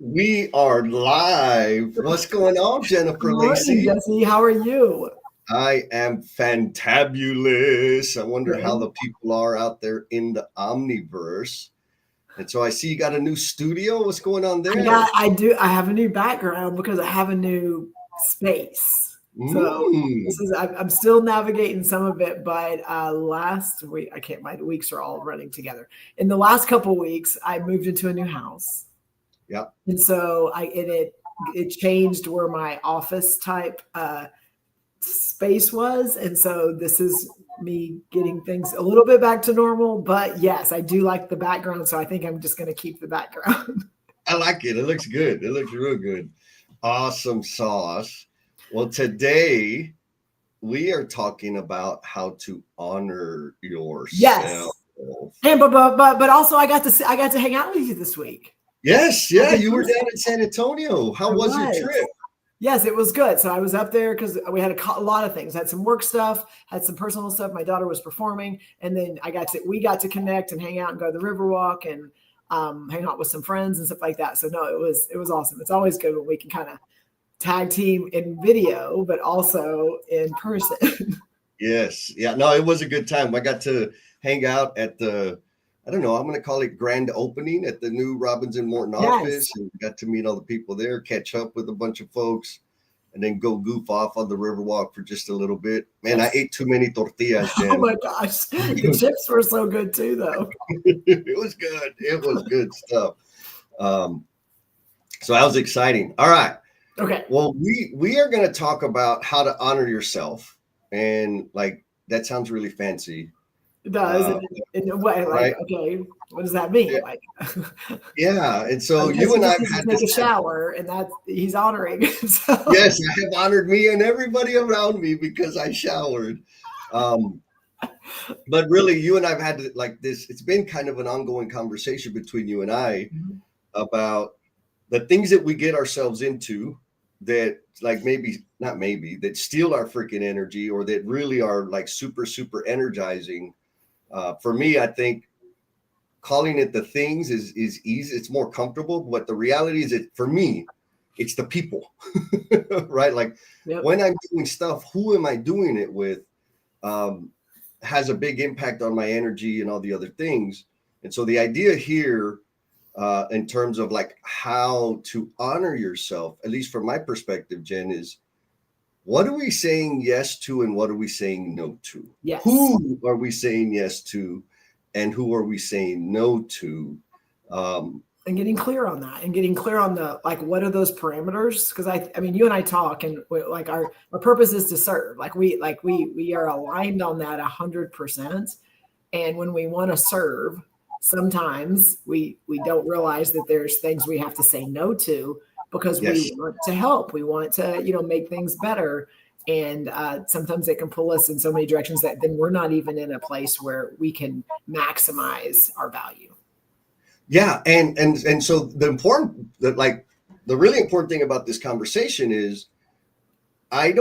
We are live. What's going on, Good Jennifer morning, Lacey? Jesse. How are you? I am fantabulous. I wonder how Good. the people are out there in the omniverse. And so I see you got a new studio. What's going on there? I have a new background because I have a new space. So Mm. I'm still navigating some of it, but last week, I can't, my weeks are all running together. In the last couple of weeks, I moved into a new house. Yep. And so it changed where my office type space was. And so this is me getting things a little bit back to normal. But yes, I do like the background. So I think I'm just going to keep the background. I like it. It looks good. It looks real good. Awesome sauce. Well, today we are talking about how to honor yourself. Yes. And but also I got to hang out with you this week. Yes, yeah, you were down in San Antonio. How I was your was. trip? Yes, it was good. So I was up there because we had a lot of things. Had some work stuff, had some personal stuff. My daughter was performing, and then we got to connect and hang out and go to the Riverwalk and hang out with some friends and stuff like that. So no, it was awesome. It's always good when we can kind of tag team in video, but also in person. Yes, yeah, no, it was a good time. I got to hang out at I don't know, I'm going to call it grand opening at the new Robbins and Morton Yes. office, and got to meet all the people there, catch up with a bunch of folks, and then go goof off on the Riverwalk for just a little bit. Man, I Yes. ate too many tortillas, Oh Jen. my gosh. The chips were so good too, though. It was good. It was good stuff. Um, so that was exciting. All right. Okay. Well, we are going to talk about how to honor yourself, and like that sounds really fancy, It does. uh, In a way, like, right? okay, what does that mean? Like, Yeah, and I so guess you he and just I've needs to had take this. a shower, and that's he's honoring. So, Yes, I have honored me and everybody around me because I showered. Um, but really, you and I've had like this. It's been kind of an ongoing conversation between you and I about the things that we get ourselves into that like maybe not maybe that steal our freaking energy or that really are like super energizing. For me, I think calling it the things is easy. It's more comfortable. But the reality is that for me, it's the people, right? Like yep. when I'm doing stuff, who am I doing it with? Um, has a big impact on my energy and all the other things. And so the idea here in terms of like how to honor yourself, at least from my perspective, Jen, is what are we saying yes to and what are we saying no to? Yes. Who are we saying yes to and who are we saying no to? And getting clear on that, and getting clear on the like, what are those parameters? Because I mean, you and I talk, and like our purpose is to serve. Like we are aligned on that 100%. And when we want to serve, sometimes we don't realize that there's things we have to say no to because we Yes. want to help. We want to, make things better. And sometimes it can pull us in so many directions that then we're not even in a place where we can maximize our value. Yeah. And so the really important thing about this conversation is I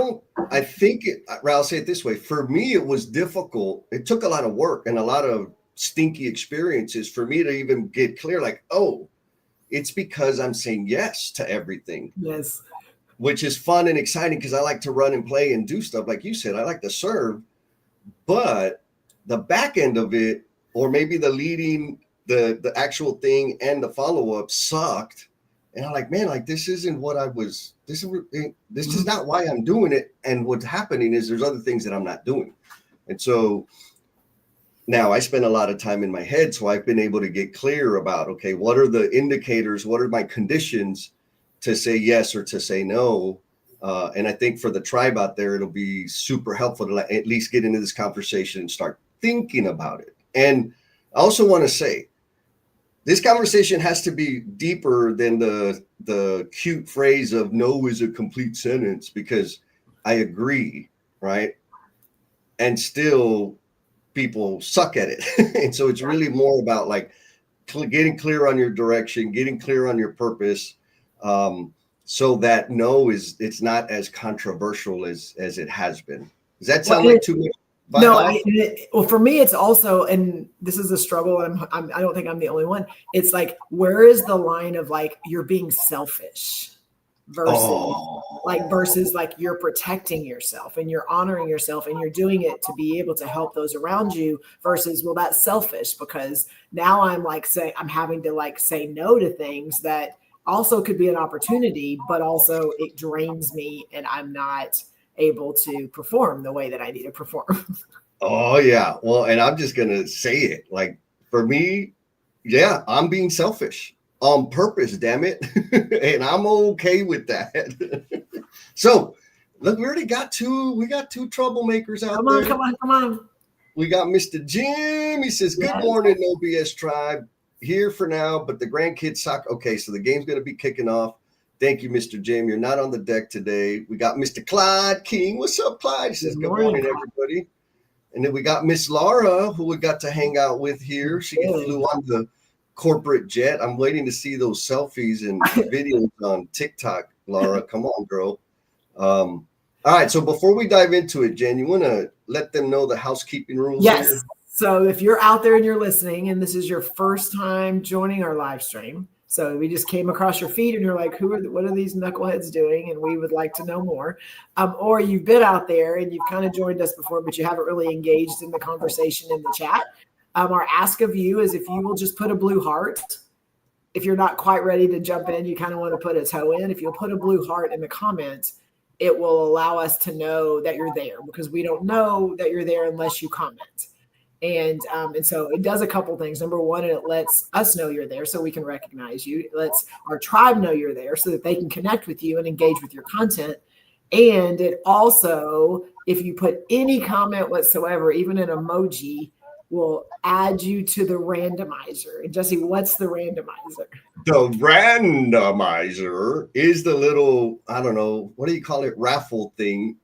think I'll say it this way. For me, it was difficult. It took a lot of work and a lot of stinky experiences for me to even get clear, like, oh, it's because I'm saying yes to everything, Yes. which is fun and exciting because I like to run and play and do stuff. Like you said, I like to serve, but the back end of it, or maybe the leading, the actual thing and the follow-up sucked. And I'm like, man, like this isn't what I was, this is not why I'm doing it. And what's happening is there's other things that I'm not doing. And so now I spend a lot of time in my head. So I've been able to get clear about, okay, what are the indicators? What are my conditions to say yes or to say no? And I think for the tribe out there, it'll be super helpful to at least get into this conversation and start thinking about it. And I also want to say, this conversation has to be deeper than the cute phrase of no is a complete sentence, because I agree, right? And still people suck at it. And so it's really more about like getting clear on your direction, getting clear on your purpose, so that no is it's not as controversial as it has been. Does that Well, sound like too much? No, well, for me, it's also, and this is a struggle. And I don't think I'm the only one. It's like, where is the line of like you're being selfish versus like you're protecting yourself and you're honoring yourself and you're doing it to be able to help those around you versus, well, that's selfish because now I'm like I'm having to like say no to things that also could be an opportunity, but also it drains me and I'm not able to perform the way that I need to perform. Oh yeah. Well, and I'm just going to say it. Like for me, yeah, I'm being selfish on purpose, damn it. And I'm okay with that. So look, we got two troublemakers out there. Come on. We got Mr. Jim. He says, good morning, No BS Tribe. Here for now, but the grandkids soccer. Okay, so the game's going to be kicking off. Thank you, Mr. Jim. You're not on the deck today. We got Mr. Clyde King. What's up, Clyde? He says, good morning, everybody. And then we got Miss Laura, who we got to hang out with here. She flew on the corporate jet. I'm waiting to see those selfies and videos on TikTok, Laura. Come on, girl. All right, so before we dive into it, Jen, you want to let them know the housekeeping rules here? So if you're out there and you're listening and this is your first time joining our live stream, so we just came across your feed and you're like, what are these knuckleheads doing? And we would like to know more. Or you've been out there and you've kind of joined us before, but you haven't really engaged in the conversation in the chat. Our ask of you is if you will just put a blue heart. If you're not quite ready to jump in, you kind of want to put a toe in. If you'll put a blue heart in the comments, it will allow us to know that you're there because we don't know that you're there unless you comment. And so it does a couple things. Number one, it lets us know you're there so we can recognize you. It lets our tribe know you're there so that they can connect with you and engage with your content. And it also, if you put any comment whatsoever, even an emoji, will add you to the randomizer. And Jesse, what's the randomizer? The randomizer is the little, I don't know, what do you call it? Raffle thing.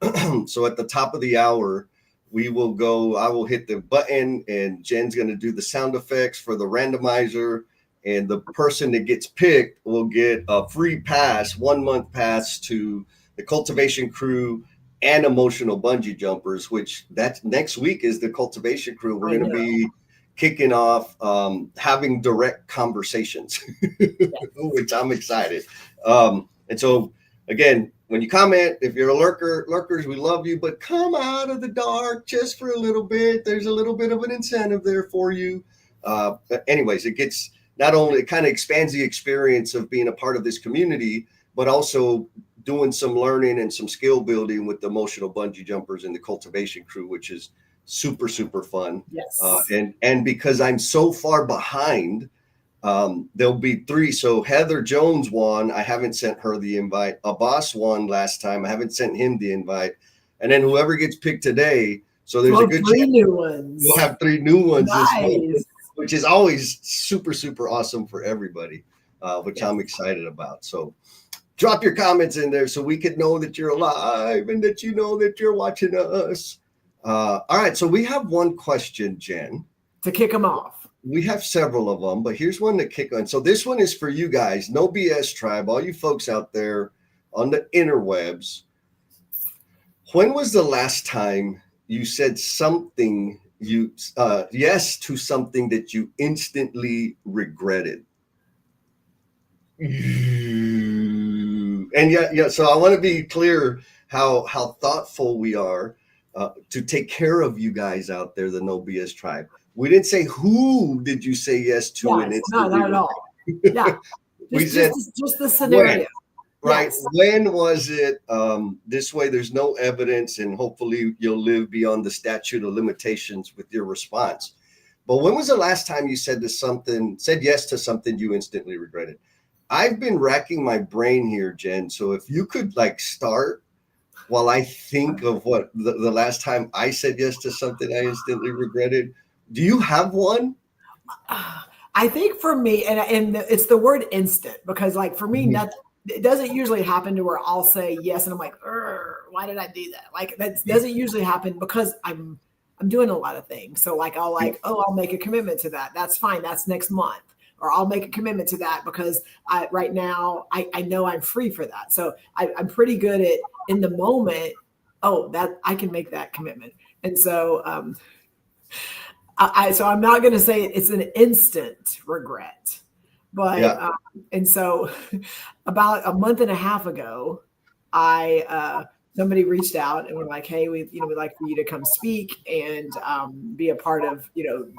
So at the top of the hour, I will hit the button and Jen's going to do the sound effects for the randomizer. And the person that gets picked will get a free pass, 1 month pass to the Cultivation Crew and Emotional Bungee Jumpers, which that next week is the Cultivation Crew. We're going to be kicking off having direct conversations, which I'm excited. And so again, when you comment, if you're a lurkers, we love you, but come out of the dark just for a little bit. There's a little bit of an incentive there for you. But anyways, it kind of expands the experience of being a part of this community, but also doing some learning and some skill building with the Emotional Bungee Jumpers and the Cultivation Crew, which is super, super fun. Yes. And because I'm so far behind, there'll be 3. So Heather Jones won. I haven't sent her the invite. Abbas won last time. I haven't sent him the invite. And then whoever gets picked today. So there's a good 3 new ones. We'll have 3 new ones Nice. this week, which is always super, super awesome for everybody, which I'm excited about. So drop your comments in there so we could know that you're alive and that you know that you're watching us. All right. So we have one question, Jen. To kick them off. We have several of them, but here's one to kick on. So this one is for you guys, No BS Tribe, all you folks out there on the interwebs. When was the last time you said something yes to something that you instantly regretted? And yeah. So I want to be clear how thoughtful we are to take care of you guys out there, the No BS Tribe. We didn't say who did you say yes to, and it's not at all. Yeah, we said just the scenario. Right. Yes. When was it? This way, there's no evidence, and hopefully you'll live beyond the statute of limitations with your response. But when was the last time you said yes to something you instantly regretted? I've been racking my brain here, Jen. So if you could start while I think of what the last time I said yes to something I instantly regretted. Do you have one? I think for me, and it's the word instant, because for me, it doesn't usually happen to where I'll say yes and I'm like, why did I do that? That doesn't usually happen because I'm doing a lot of things. So I'll make a commitment to that. That's fine. That's next month. Or I'll make a commitment to that because right now I know I'm free for that. So I'm pretty good at in the moment. Oh, that I can make that commitment. And so, so I'm not going to say it's an instant regret, but, Yeah. And so about a month and a half ago, somebody reached out and were like, "Hey, we'd like for you to come speak and be a part of,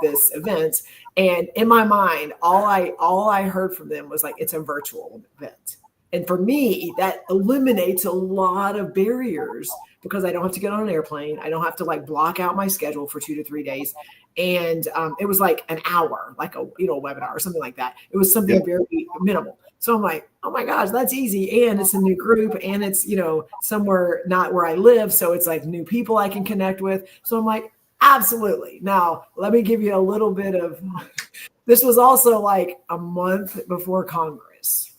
this event." And in my mind, all I heard from them was like, it's a virtual event. And for me, that eliminates a lot of barriers because I don't have to get on an airplane. I don't have to like block out my schedule for 2 to 3 days. And it was like an hour, like a webinar or something like that. It was something very minimal. So I'm like, oh my gosh, that's easy. And it's a new group and it's, somewhere not where I live. So it's like new people I can connect with. So I'm like, absolutely. Now, let me give you a little bit of, this was also like a month before Congress.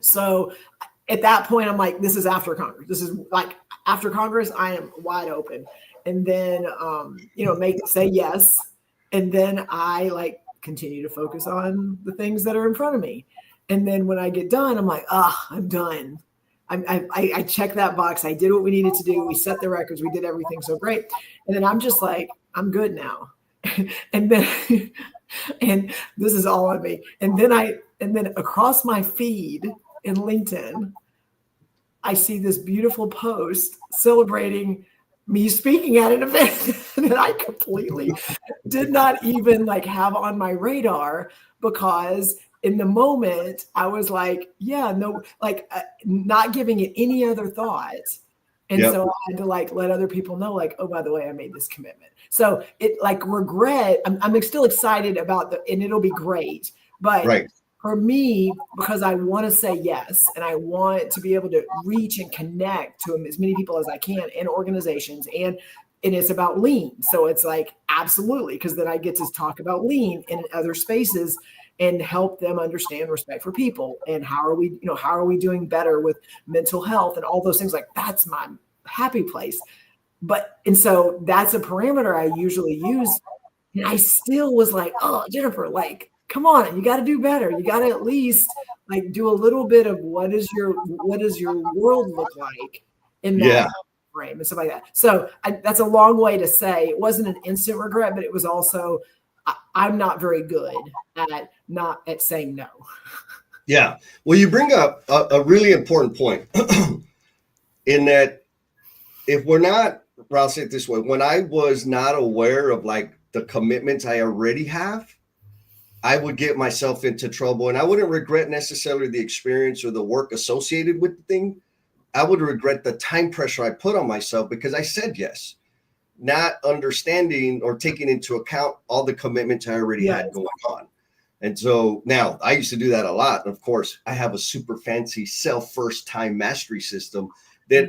So at that point, I'm like, this is after Congress. This is like after Congress, I am wide open. And then, say yes. And then I like continue to focus on the things that are in front of me. And then when I get done, I'm like, I'm done. I checked that box. I did what we needed to do. We set the records. We did everything so great. And then I'm just like, I'm good now. And then, and this is all on me. And then across my feed in LinkedIn, I see this beautiful post celebrating me speaking at an event that I completely did not even like have on my radar, because in the moment I was like, not giving it any other thought. And so I had to like let other people know, like, oh, by the way, I made this commitment. So it like regret, I'm still excited about and it'll be great. But for me, because I want to say yes, and I want to be able to reach and connect to as many people as I can in organizations, and it's about lean. So it's like, absolutely, because then I get to talk about lean in other spaces and help them understand respect for people and how are we doing better with mental health and all those things. Like, that's my happy place. And so that's a parameter I usually use. And I still was like, oh, Jennifer, like, come on, you got to do better. You got to at least like do a little bit of what does your world look like in that frame and stuff like that. So that's a long way to say it wasn't an instant regret, but it was also, I'm not very good at saying no. Yeah. Well, you bring up a really important point in that if we're not, I'll say it this way, when I was not aware of like the commitments I already have, I would get myself into trouble, and I wouldn't regret necessarily the experience or the work associated with the thing. I would regret the time pressure I put on myself because I said yes, not understanding or taking into account all the commitments I already had going on. And so now I used to do that a lot. Of course, I have a super fancy first time mastery system that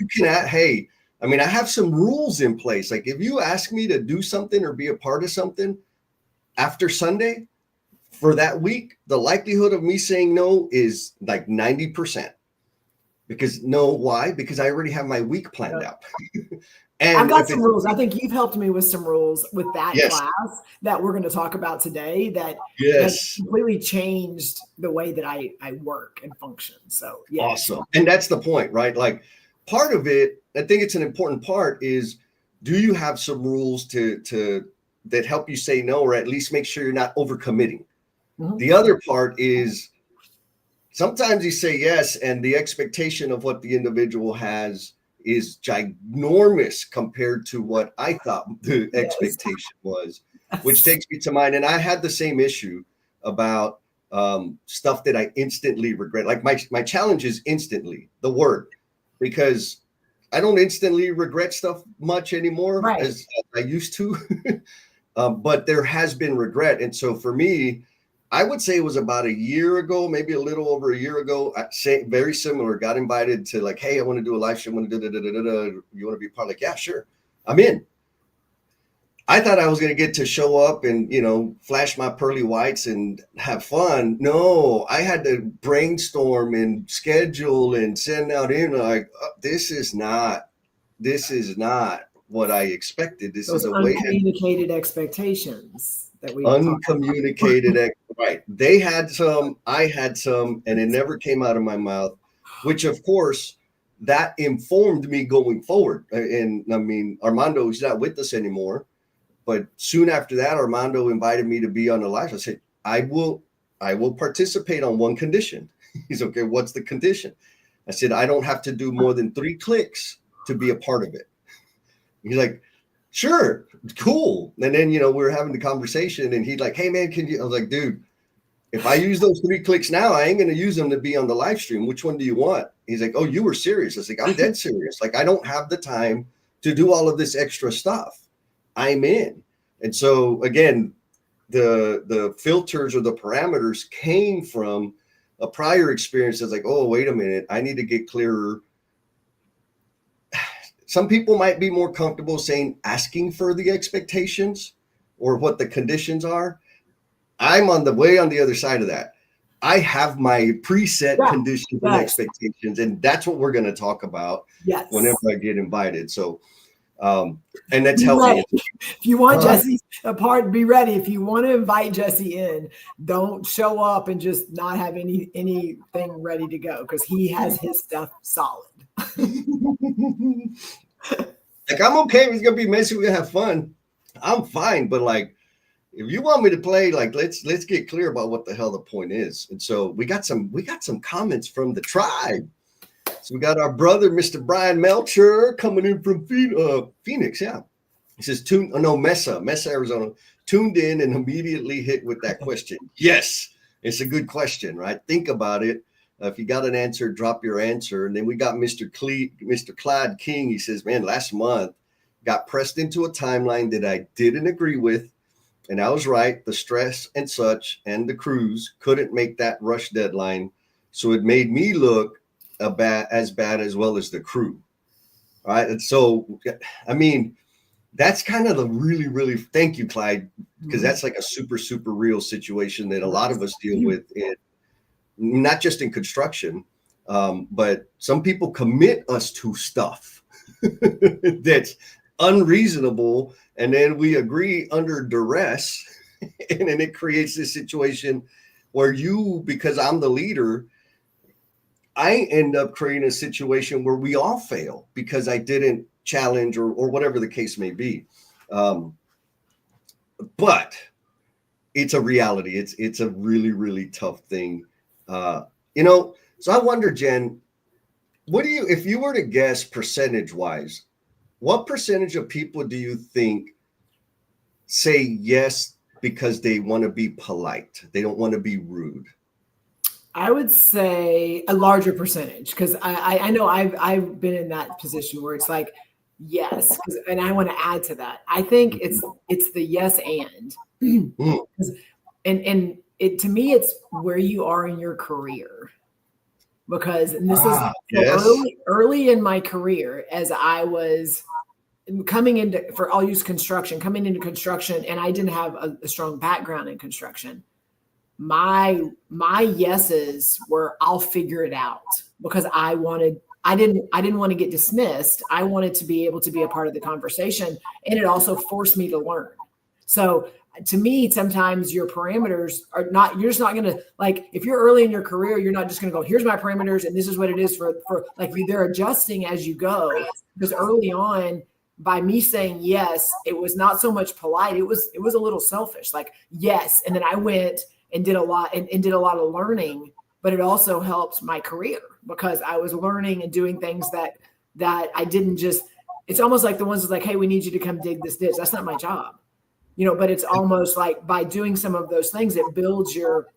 you can add, hey, I mean, I have some rules in place. Like if you ask me to do something or be a part of something after Sunday for that week, the likelihood of me saying no is like 90%. Because why? Because I already have my week planned out. And I've got some rules. I think you've helped me with some rules with that class that we're going to talk about today that completely changed the way that I work and function. So awesome. And that's the point, right? Like part of it, I think it's an important part is, do you have some rules that help you say no, or at least make sure you're not overcommitting? Mm-hmm. The other part is sometimes you say yes, and the expectation of what the individual has is ginormous compared to what I thought the expectation was, which takes me to mine. And I had the same issue about stuff that I instantly regret. Like my challenge is instantly, the word, because I don't instantly regret stuff much anymore as I used to. But there has been regret. And so for me, I would say it was about a year ago, maybe a little over a year ago. I say very similar. Got invited to like, hey, I want to do a live stream. I want to do You want to be part? Like, yeah, sure, I'm in. I thought I was going to get to show up and flash my pearly whites and have fun. No, I had to brainstorm and schedule and send out like, this is not what I expected. This is a way uncommunicated expectations. Uncommunicated, right? They had some, I had some, and it never came out of my mouth, which of course that informed me going forward. And I mean, Armando is not with us anymore, but soon after that, Armando invited me to be on the live. I said, I will participate on one condition. He's okay. What's the condition? I said, I don't have to do more than 3 clicks to be a part of it. He's like, sure, cool. And then, we were having the conversation and he's like, hey man, I was like, dude, if I use those 3 clicks now, I ain't going to use them to be on the live stream. Which one do you want? He's like, oh, you were serious. I was like, I'm dead serious. Like, I don't have the time to do all of this extra stuff. I'm in. And so again, the filters or the parameters came from a prior experience that's like, oh, wait a minute, I need to get clearer. Some people might be more comfortable asking for the expectations or what the conditions are. I'm on the other side of that. I have my preset conditions and expectations, and that's what we're going to talk about whenever I get invited. So, and that's helpful. If you want Jesse's part, be ready. If you want to invite Jesse in, don't show up and just not have anything ready to go, because he has his stuff solid. Like, I'm okay if it's gonna be messy, we're gonna have fun. I'm fine, but like, if you want me to play, like, let's get clear about what the hell the point is. And so we got some comments from the tribe. So we got our brother, Mr. Brian Melcher, coming in from Phoenix. Yeah, he says, Mesa, Arizona, tuned in and immediately hit with that question. Yes, it's a good question, right? Think about it. If you got an answer, drop your answer. And then we got Mr. Clyde King. He says, man, last month got pressed into a timeline that I didn't agree with. And I was right. The stress and such and the crews couldn't make that rush deadline. So it made me look as bad as well as the crew. All right. And so, I mean, that's kind of the really, really, thank you, Clyde, because that's like a super, super real situation that a lot of us deal with, not just in construction, but some people commit us to stuff that's unreasonable. And then we agree under duress. And then it creates this situation where because I'm the leader, I end up creating a situation where we all fail because I didn't challenge or whatever the case may be. But it's a reality. It's a really, really tough thing. So I wonder, Jen, if you were to guess percentage wise, what percentage of people do you think say yes because they want to be polite? They don't want to be rude. I would say a larger percentage, because I know I've been in that position where it's like, yes, and I want to add to that. I think it's the yes and. And it, to me, it's where you are in your career, because this is early in my career, as I was coming into construction, and I didn't have a strong background in construction. My yeses were, I'll figure it out, because I didn't want to get dismissed. I wanted to be able to be a part of the conversation, and it also forced me to learn. So to me, sometimes your parameters are not, you're just not going to, like, if you're early in your career, you're not just going to go, here's my parameters and this is what it is for like, they're adjusting as you go. Because early on, by me saying yes, it was not so much polite. It was a little selfish, like, yes. And then I went and did a lot and did a lot of learning, but it also helped my career, because I was learning and doing things that I didn't just, it's almost like the ones that's like, hey, we need you to come dig this ditch. That's not my job. But it's almost like by doing some of those things, it builds your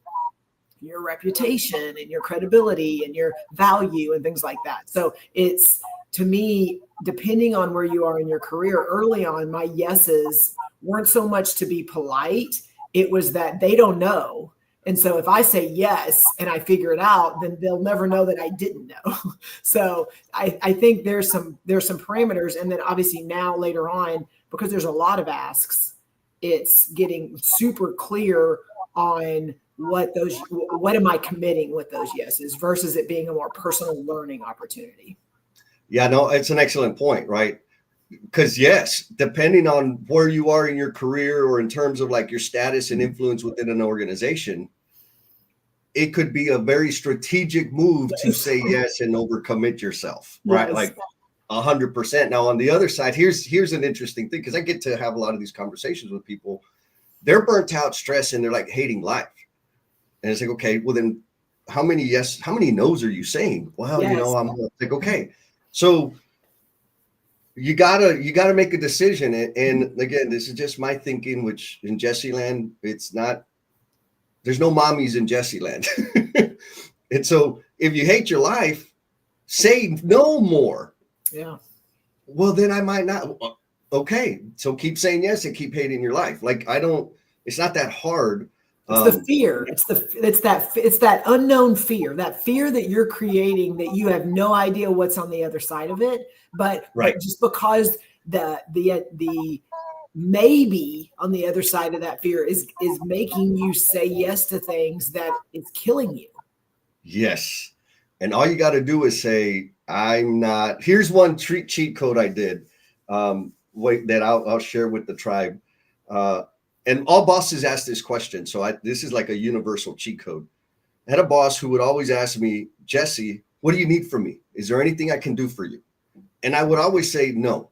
reputation and your credibility and your value and things like that. So it's, to me, depending on where you are in your career, early on, my yeses weren't so much to be polite. It was that they don't know. And so if I say yes and I figure it out, then they'll never know that I didn't know. So I think there's some parameters. And then obviously now later on, because there's a lot of asks, it's getting super clear on what am I committing with those yeses versus it being a more personal learning opportunity. Yeah, no, it's an excellent point, right? Because yes, depending on where you are in your career or in terms of like your status and influence within an organization, it could be a very strategic move to say yes and overcommit yourself, right? Yes. Like 100%. Now, on the other side, here's an interesting thing, because I get to have a lot of these conversations with people. They're burnt out, stressed, and they're like hating life. And it's like, okay, well then, how many no's are you saying? Well, Yes. I'm like, okay, so you gotta make a decision. And again, this is just my thinking, which in Jesse land, it's not. There's no mommies in Jesse land. And so if you hate your life, say no more. Yeah. Well, then I might not. Okay. So keep saying yes and keep hating your life. Like, it's not that hard. It's the fear. It's that unknown fear, that fear that you're creating, that you have no idea what's on the other side of it. But just because the maybe on the other side of that fear is making you say yes to things that is killing you. Yes. And all you got to do is say, I'm not. Here's one cheat code I did. That I'll share with the tribe. And all bosses ask this question. So this is like a universal cheat code. I had a boss who would always ask me, Jesse, what do you need from me? Is there anything I can do for you? And I would always say, no,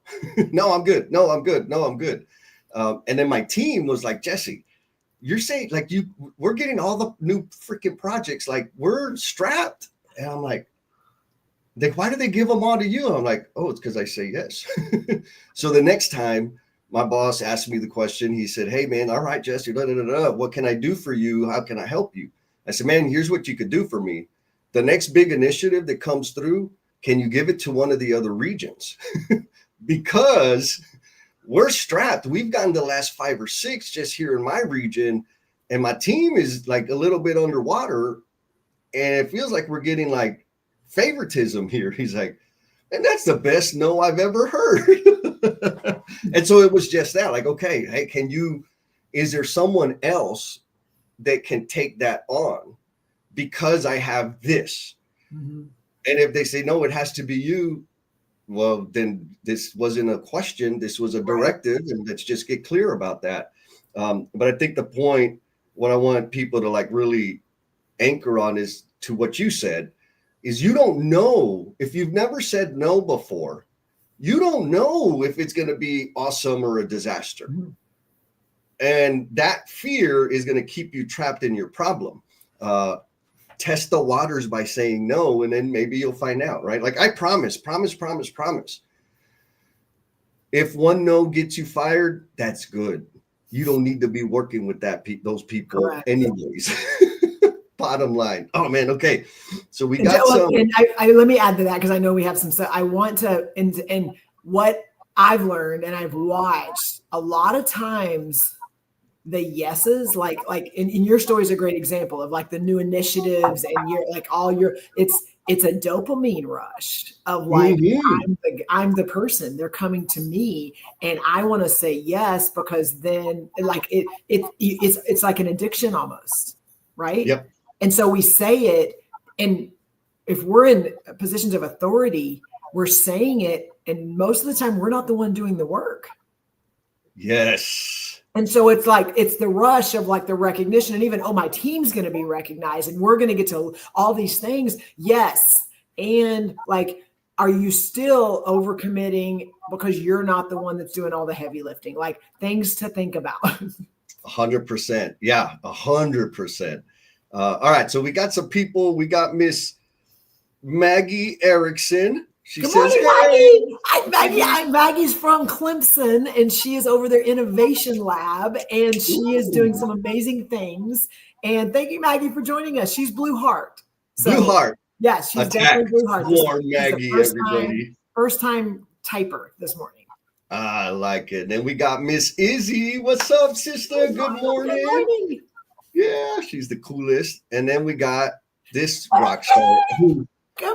no, I'm good. No, I'm good. No, I'm good. And then my team was like, Jesse, you're saying like we're getting all the new freaking projects. Like we're strapped. And I'm like, why do they give them all to you? I'm like, oh, it's because I say yes. So the next time my boss asked me the question, he said, hey man, all right, Jesse, what can I do for you? How can I help you? I said, man, here's what you could do for me. The next big initiative that comes through, can you give it to one of the other regions? Because we're strapped. We've gotten the last 5 or 6 just here in my region, and my team is like a little bit underwater, and it feels like we're getting like favoritism here. He's like, and that's the best no I've ever heard. And so it was just that, like, okay, hey, is there someone else that can take that on because I have this? Mm-hmm. And if they say, no, it has to be you, well, then this wasn't a question. This was a directive. And let's just get clear about that. But I think the point, what I want people to like really anchor on is to what you said, is you don't know. If you've never said no before, you don't know if it's going to be awesome or a disaster. Mm-hmm. And that fear is going to keep you trapped in your problem. Test the waters by saying no, and then maybe you'll find out, right? Like I promise. If one no gets you fired, that's good. You don't need to be working with those people. Correct. Anyways. Bottom line. Oh man. Okay. So we got some. And I let me add to that, because I know we have some stuff. I want to, and what I've learned and I've watched a lot of times, the yeses, like in your story is a great example of like the new initiatives, and you're like it's a dopamine rush of like, mm-hmm. I'm the person, they're coming to me and I want to say yes, because then like it's like an addiction almost, right? Yep. And so we say it, and if we're in positions of authority, we're saying it, and most of the time we're not the one doing the work. Yes. And so it's like, it's the rush of like the recognition, and even, oh, my team's going to be recognized and we're going to get to all these things. Yes. And like, are you still overcommitting because you're not the one that's doing all the heavy lifting? Like, things to think about. 100%. Yeah. 100%. All right. So we got some people. We got Miss Maggie Erickson. She Good says, morning, Maggie. Maggie's from Clemson, and she is over their innovation lab, and she is doing some amazing things. And thank you, Maggie, for joining us. She's Blue Heart. Blue Heart. Yes, she's definitely Blue Heart. Warm Maggie, everybody. First time typer this morning. I like it. Then we got Miss Izzy. What's up, sister? Good morning. Good morning. Yeah, she's the coolest. And then we got this rock star who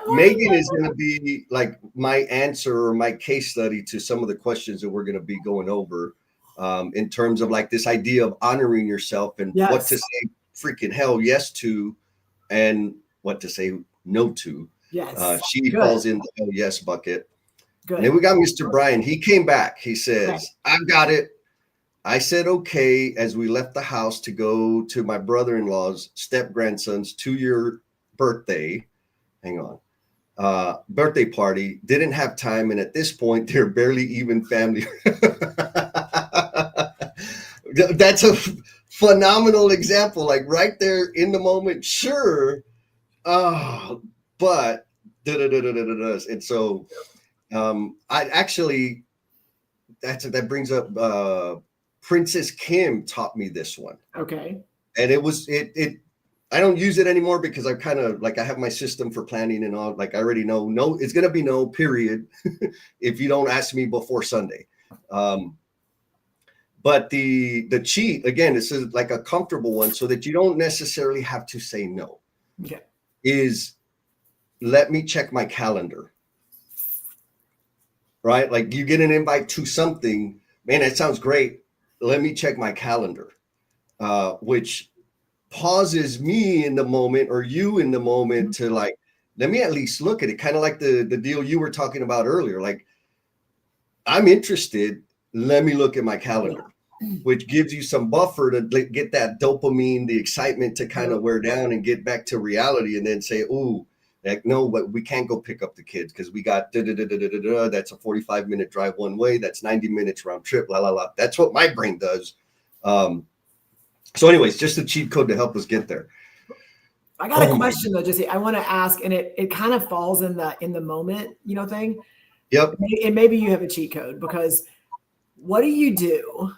Megan is going to be like my answer or my case study to some of the questions that we're going to be going over in terms of like this idea of honoring yourself and what to say freaking hell yes to and what to say no to. Yes. She falls in the hell yes bucket. Good. And then we got Mr. Brian. He came back. He says, I've got it. I said, okay, as we left the house to go to my brother-in-law's step-grandson's 2-year birthday. Hang on. Birthday party. Didn't have time. And at this point, they're barely even family. That's a phenomenal example. Like right there in the moment. Sure. But and so I actually that brings up Princess Kim taught me this one. Okay. And it I don't use it anymore because I kind of like I have my system for planning and all. Like I already know no, it's gonna be no period if you don't ask me before Sunday. But the cheat again, this is like a comfortable one, so that you don't necessarily have to say no. Okay. Is let me check my calendar. Right? Like you get an invite to something, man, that sounds great. Let me check my calendar, which pauses me in the moment or you in the moment to like, let me at least look at it. Kind of like the deal you were talking about earlier. Like, I'm interested. Let me look at my calendar, which gives you some buffer to get that dopamine, the excitement to kind of wear down and get back to reality and then say, ooh, like, no, but we can't go pick up the kids because we got that's a 45-minute drive one way. That's 90 minutes round trip. La la la. That's what my brain does. So, anyways, just a cheat code to help us get there. I got a question though, Jesse. I want to ask, and it kind of falls in the moment, thing. Yep. And maybe you have a cheat code because what do you do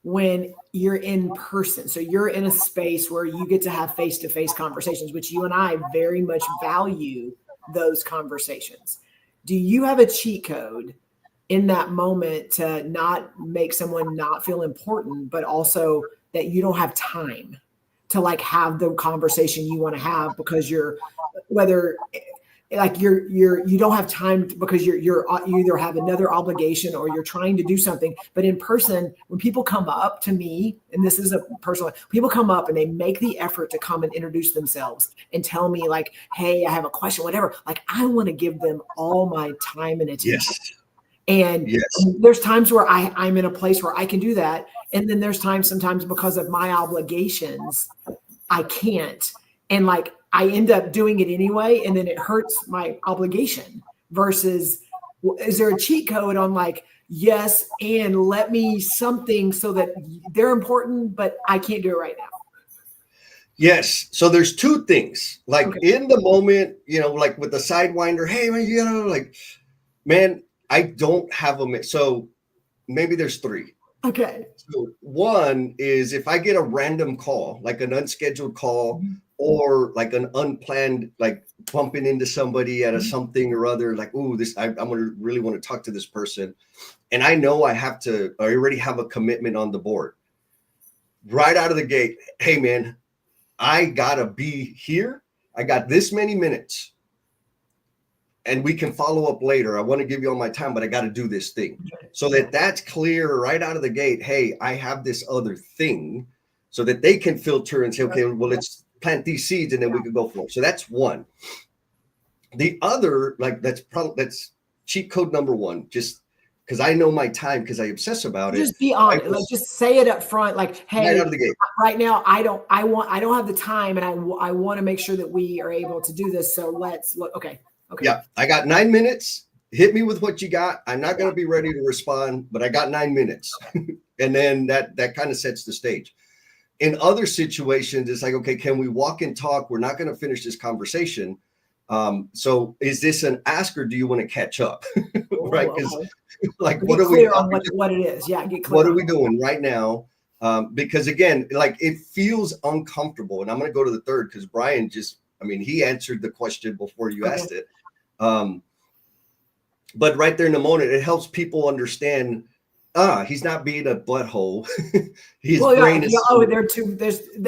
when you're in person? So you're in a space where you get to have face-to-face conversations, which you and I very much value those conversations. Do you have a cheat code in that moment to not make someone not feel important, but also that you don't have time to like have the conversation you want to have because you don't have time because you either have another obligation or you're trying to do something. But in person, when people come up to me, and this is a personal, people come up and they make the effort to come and introduce themselves and tell me like, hey, I have a question, whatever. Like I want to give them all my time and attention. Yes. And there's times where I'm in a place where I can do that. And then there's times sometimes because of my obligations, I can't. And like, I end up doing it anyway, and then it hurts my obligation versus, is there a cheat code on like, yes, and let me something so that they're important, but I can't do it right now? Yes. So there's two things. Like in the moment, like with the sidewinder, hey, man, like, man, I don't have a minute. So maybe there's three. Okay. So one is if I get a random call, like an unscheduled call, or like an unplanned, like bumping into somebody at a something or other, like, ooh, I'm gonna really want to talk to this person. And I know I already have a commitment on the board. Right out of the gate, hey man, I gotta be here. I got this many minutes. And we can follow up later. I want to give you all my time, but I got to do this thing. So that's clear right out of the gate. Hey, I have this other thing, so that they can filter and say, okay, well, let's plant these seeds and then we can go for it. So that's one. The other, like that's cheat code number one, just because I know my time, because I obsess about it. Just be honest. Like just say it up front. Like, hey, right out of the gate. Right now, I don't have the time, and I want to make sure that we are able to do this. So let's look. Okay. Yeah, I got 9 minutes. Hit me with what you got. I'm not going to be ready to respond, but I got 9 minutes. And then that kind of sets the stage. In other situations, it's like, okay, can we walk and talk? We're not going to finish this conversation. So is this an ask or do you want to catch up? Right? Because like, what are we on what it is? Yeah, get clear. What are we doing right now? Because again, like it feels uncomfortable. And I'm going to go to the third because Brian he answered the question before you asked it. But right there in the moment, it helps people understand, he's not being a butthole. His brain is.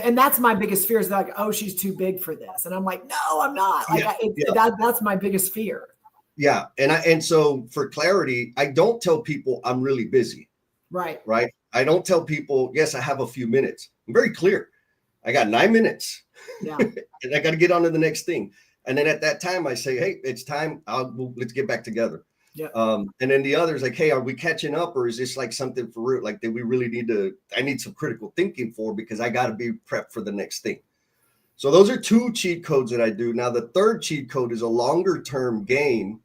And that's my biggest fear is like, oh, she's too big for this. And I'm like, no, I'm not. Like that's my biggest fear. Yeah. And so for clarity, I don't tell people I'm really busy. Right. Right. I don't tell people, yes, I have a few minutes. I'm very clear. I got 9 minutes. Yeah. And I got to get on to the next thing. And then at that time I say, hey, it's time. Let's get back together. Yeah. And then the others like, hey, are we catching up, or is this like something for real? Like, that we really need to, I need some critical thinking for, because I got to be prepped for the next thing. So those are 2 cheat codes that I do. Now, the third cheat code is a longer term game.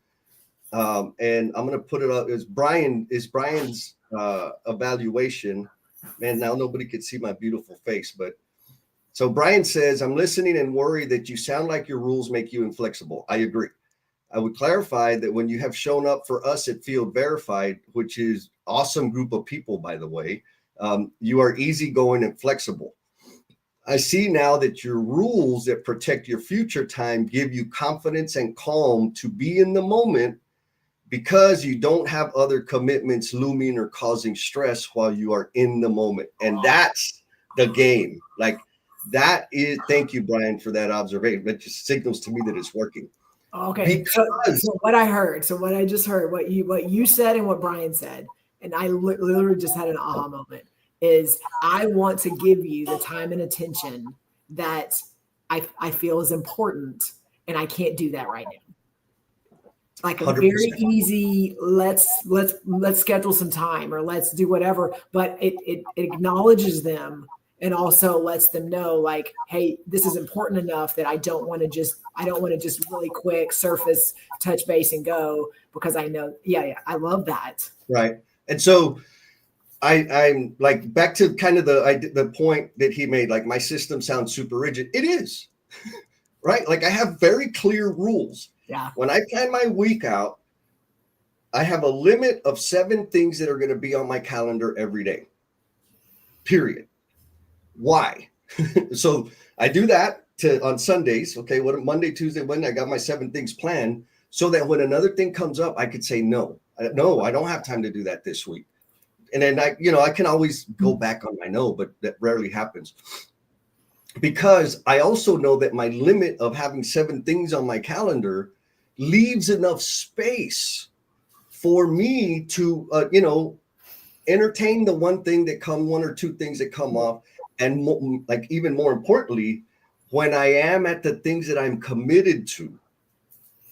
And I'm going to put it up as Brian's evaluation. Man, now nobody could see my beautiful face, but so Brian says, I'm listening and worry that you sound like your rules make you inflexible. I agree. I would clarify that when you have shown up for us at Field Verified, which is awesome group of people, by the way, you are easygoing and flexible. I see now that your rules that protect your future time give you confidence and calm to be in the moment, because you don't have other commitments looming or causing stress while you are in the moment. And that's the game. Like, that is, thank you, Brian, for that observation. It just signals to me that it's working. Okay. So what I heard, so what I just heard, what you said and what Brian said, and I literally just had an aha moment, is I want to give you the time and attention that I feel is important, and I can't do that right now. Like a 100%. very easy, let's schedule some time, or let's do whatever, but it acknowledges them and also lets them know, like, hey, this is important enough that I don't want to just really quick surface touch base and go, because I know, I love that. Right. And so I'm like, back to kind of the point that he made, like, my system sounds super rigid. It is, right? Like, I have very clear rules. Yeah. When I plan my week out, I have a limit of 7 things that are going to be on my calendar every day, period. Why? So I do that on Sundays. Okay, what, Monday, Tuesday, Wednesday, I got my 7 things planned, so that when another thing comes up, I could say no, I don't have time to do that this week. And then I can always go back on my no, but that rarely happens, because I also know that my limit of having 7 things on my calendar leaves enough space for me to entertain the one or two things that come off. And like, even more importantly, when I am at the things that I'm committed to,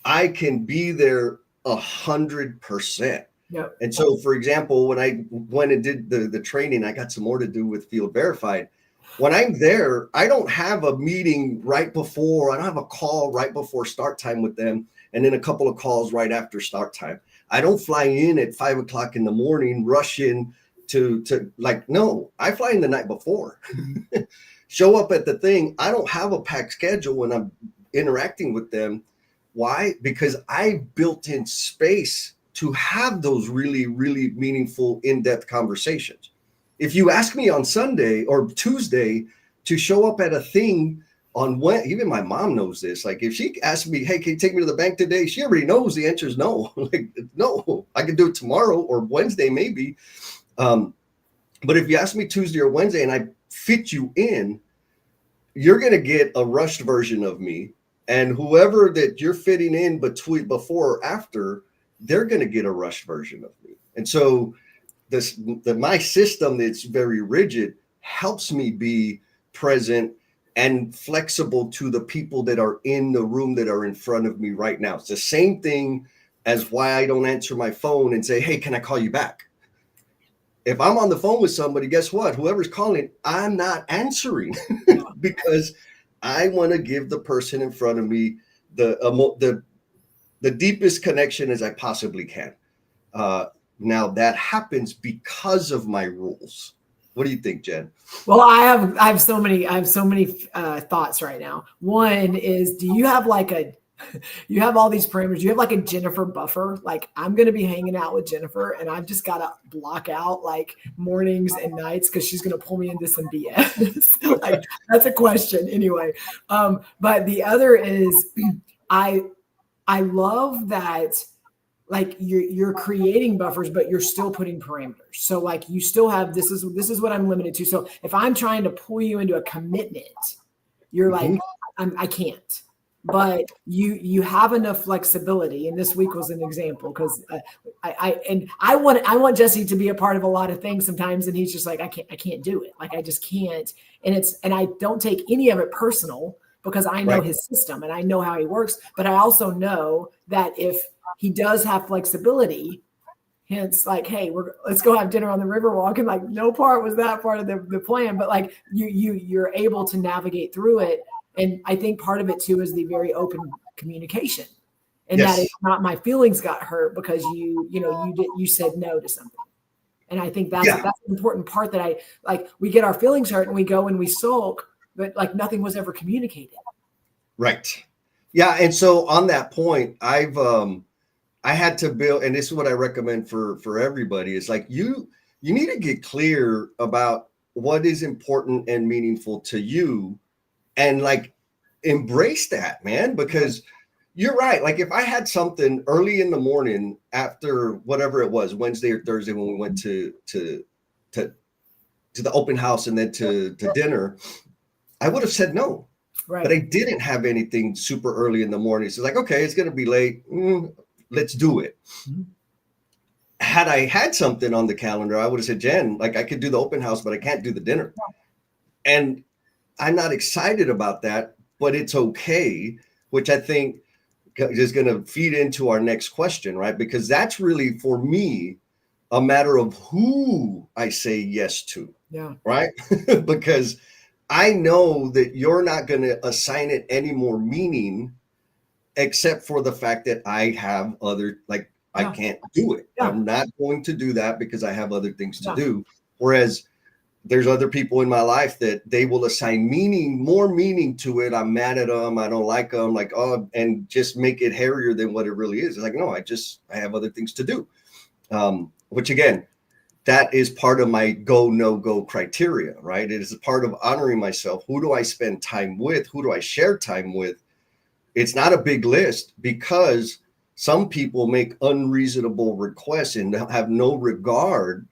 I can be there 100%. Yep. And so, for example, when I went and did the training, I got some more to do with Field Verified. When I'm there, I don't have a meeting right before, I don't have a call right before start time with them, and then a couple of calls right after start time. I don't fly in at 5 o'clock in the morning, rush in to like, no, I fly in the night before, show up at the thing. I don't have a packed schedule when I'm interacting with them. Why? Because I built in space to have those really, really meaningful, in-depth conversations. If you ask me on Sunday or Tuesday to show up at a thing on when, even my mom knows this. Like, if she asks me, hey, can you take me to the bank today? She already knows the answer is no. Like, no, I can do it tomorrow or Wednesday, maybe. But if you ask me Tuesday or Wednesday and I fit you in, you're going to get a rushed version of me. And whoever that you're fitting in before or after, they're going to get a rushed version of me. And so my system that's very rigid helps me be present and flexible to the people that are in the room that are in front of me right now. It's the same thing as why I don't answer my phone and say, hey, can I call you back? If I'm on the phone with somebody, guess what? Whoever's calling, I'm not answering because I want to give the person in front of me the deepest connection as I possibly can. Now that happens because of my rules. What do you think, Jen? Well, I have so many thoughts right now. One is, do you have you have all these parameters? Do you have like a Jennifer buffer? Like, I'm going to be hanging out with Jennifer and I've just got to block out like mornings and nights because she's going to pull me into some BS. Like, that's a question anyway. But the other is, I love that, like, you're creating buffers, but you're still putting parameters. So like, you still have, this is what I'm limited to. So if I'm trying to pull you into a commitment, you're like, I can't. But you have enough flexibility, and this week was an example because I want Jesse to be a part of a lot of things sometimes, and he's just like, I can't do it, like I just can't, and I don't take any of it personal because I know Right. his system and I know how he works. But I also know that if he does have flexibility, hence like, hey, let's go have dinner on the Riverwalk, and like no part was that part of the plan, but like you're able to navigate through it. And I think part of it too is the very open communication, and that it's not my feelings got hurt because you said no to something. And I think that's an important part that I like. We get our feelings hurt and we go and we sulk, but like nothing was ever communicated. Right. Yeah. And so on that point, I had to build, and this is what I recommend for everybody, is like you need to get clear about what is important and meaningful to you, and like embrace that, man, because you're right. Like if I had something early in the morning after whatever it was, Wednesday or Thursday, when we went to the open house and then to dinner, I would have said no. Right. But I didn't have anything super early in the morning. So like, okay, it's going to be late. Let's do it. Mm-hmm. Had I had something on the calendar, I would have said, Jen, like I could do the open house, but I can't do the dinner. And I'm not excited about that, but it's okay, which I think is going to feed into our next question, right? Because that's really, for me, a matter of who I say yes to. Yeah. Right? Because I know that you're not going to assign it any more meaning, except for the fact that I have other, like, I can't do it. Yeah. I'm not going to do that because I have other things to do. Whereas there's other people in my life that they will assign more meaning to it. I'm mad at them. I don't like them, like, oh, and just make it hairier than what it really is. It's like, no, I have other things to do. Which again, that is part of my go, no go criteria, right? It is a part of honoring myself. Who do I spend time with? Who do I share time with? It's not a big list, because some people make unreasonable requests and have no regard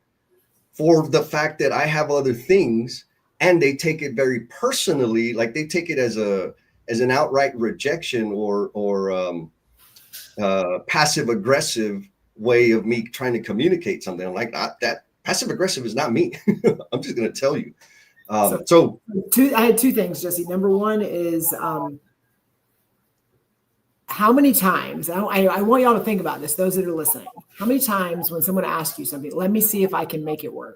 for the fact that I have other things, and they take it very personally. Like they take it as an outright rejection or passive aggressive way of me trying to communicate something. I'm like, that passive aggressive is not me. I'm just going to tell you. I had two things, Jesse. Number one is how many times, I want y'all to think about this, those that are listening, how many times when someone asks you something, let me see if I can make it work.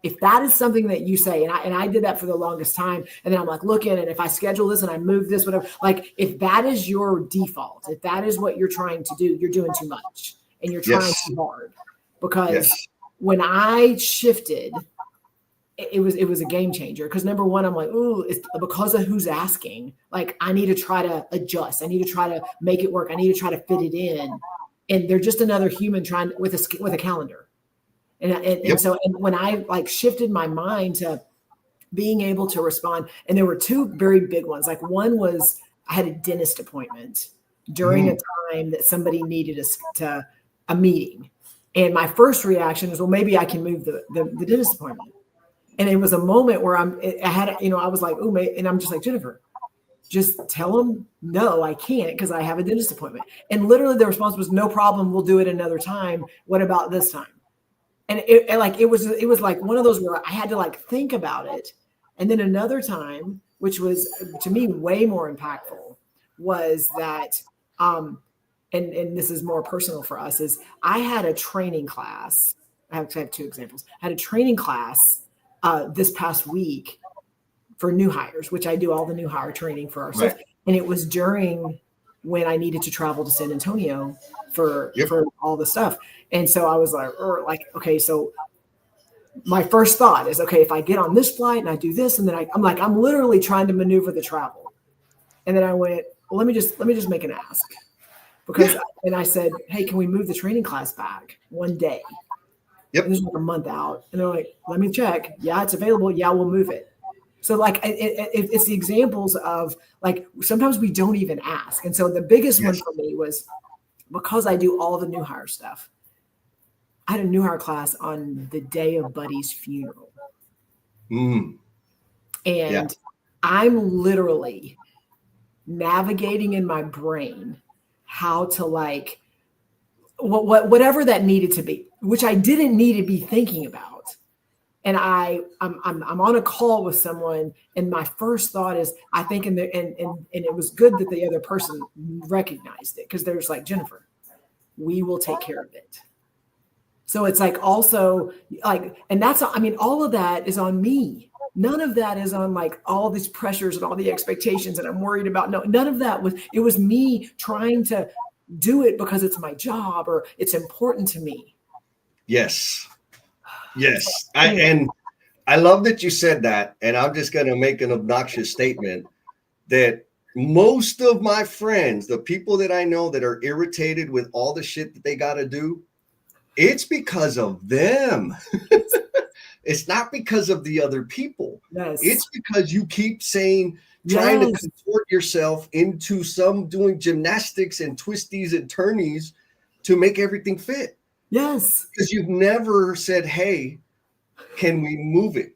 If that is something that you say, and I did that for the longest time, and then I'm like looking, and if I schedule this and I move this, whatever, like if that is your default, if that is what you're trying to do, you're doing too much and you're trying too hard. Because when I shifted, it was a game changer. Because number one, I'm like, ooh, it's because of who's asking. Like I need to try to adjust. I need to try to make it work. I need to try to fit it in. And they're just another human trying with a calendar. And so when I like shifted my mind to being able to respond, and there were two very big ones. Like one was I had a dentist appointment during a time that somebody needed a meeting. And my first reaction is, well, maybe I can move the dentist appointment. And it was a moment where I was like, oh, and I'm just like, Jennifer, just tell them, no, I can't because I have a dentist appointment. And literally the response was, no problem. We'll do it another time. What about this time? And it was like one of those where I had to like think about it. And then another time, which was to me way more impactful, was that, and this is more personal for us, is I had a training class. I have two examples. I had a training class this past week for new hires, which I do all the new hire training for our stuff. And it was during when I needed to travel to San Antonio for all the stuff. And so I was like, okay, so my first thought is, okay, if I get on this flight and I do this, and then I'm literally trying to maneuver the travel. And then I went, well, let me just make an ask, because, and I said, hey, can we move the training class back one day? Yep. It was like a month out. And they're like, let me check. Yeah, it's available. Yeah, we'll move it. So like, it's the examples of like, sometimes we don't even ask. And so the biggest one for me was, because I do all the new hire stuff, I had a new hire class on the day of Buddy's funeral. And I'm literally navigating in my brain how to like, whatever that needed to be, which I didn't need to be thinking about. and I'm on a call with someone, and my first thought is, I think, and it was good that the other person recognized it, because there's like, Jennifer, we will take care of it. So it's like, also like, and that's, I mean, all of that is on me. None of that is on like all these pressures and all the expectations, and I'm worried about, no, none of that was, it was me trying to do it because it's my job or it's important to me. Yes. Yes. And I love that you said that. And I'm just going to make an obnoxious statement that most of my friends, the people that I know that are irritated with all the shit that they got to do, it's because of them. It's not because of the other people. Yes. It's because you keep saying, trying to contort yourself into some doing gymnastics and twisties and turnies to make everything fit. Yes. Because you've never said, hey, can we move it?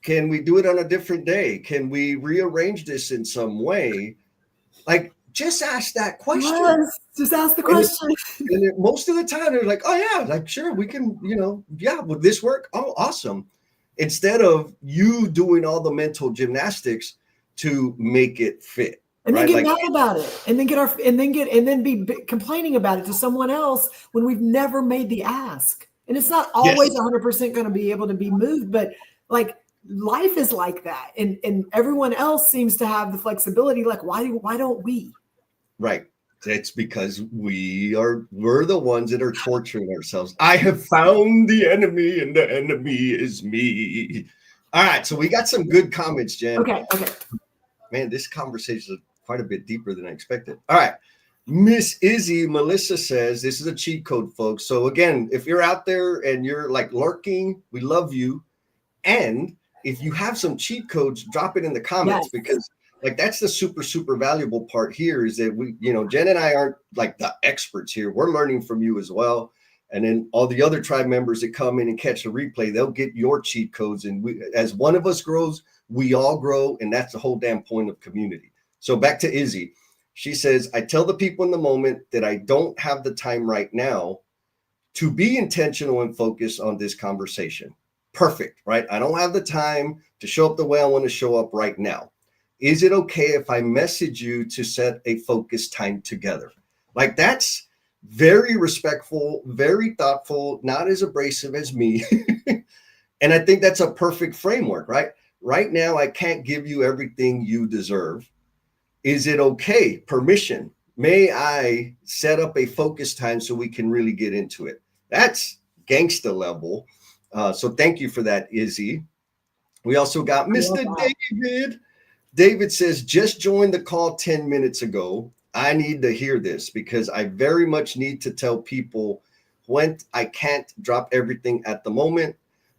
Can we do it on a different day? Can we rearrange this in some way? Like, just ask that question. Yes, just ask the question. And most of the time they're like, oh yeah, like, sure, we can, yeah, would this work? Oh, awesome. Instead of you doing all the mental gymnastics to make it fit. And then get mad about it, and then be complaining about it to someone else when we've never made the ask. And it's not always 100% going to be able to be moved, but like, life is like that. And everyone else seems to have the flexibility. Like, why don't we? Right. It's because we're the ones that are torturing ourselves. I have found the enemy, and the enemy is me. All right. So we got some good comments, Jen. Okay. Man, this conversation is quite a bit deeper than I expected. All right. Miss Izzy, Melissa says, this is a cheat code, folks. So again, if you're out there and you're like lurking, we love you. And if you have some cheat codes, drop it in the comments, because like, that's the super, super valuable part here, is that we, Jen and I aren't like the experts here. We're learning from you as well. And then all the other tribe members that come in and catch the replay, they'll get your cheat codes. And we, as one of us grows, we all grow. And that's the whole damn point of community. So back to Izzy. She says, I tell the people in the moment that I don't have the time right now to be intentional and focus on this conversation. Perfect, right? I don't have the time to show up the way I want to show up right now. Is it okay if I message you to set a focus time together? Like, that's very respectful, very thoughtful, not as abrasive as me. And I think that's a perfect framework, right? Right now, I can't give you everything you deserve. Is it okay? Permission. May I set up a focus time so we can really get into it? That's gangsta level. So thank you for that, Izzy. We also got Mr. David. David says, just joined the call 10 minutes ago. I need to hear this because I very much need to tell people when I can't drop everything at the moment.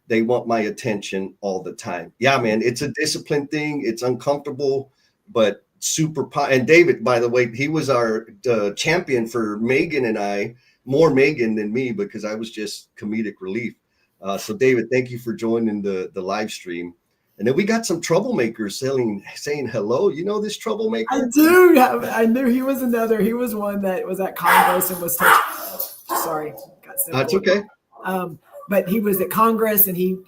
They want my attention all the time. Yeah, man, it's a discipline thing. It's uncomfortable, but super. And David, by the way, he was our champion for Megan and I, more Megan than me, because I was just comedic relief. So David, thank you for joining the live stream. And then we got some troublemakers saying hello. You know this troublemaker? I do. I knew he was another. He was one that was at Congress and was sorry. That's okay. But he was at Congress, and he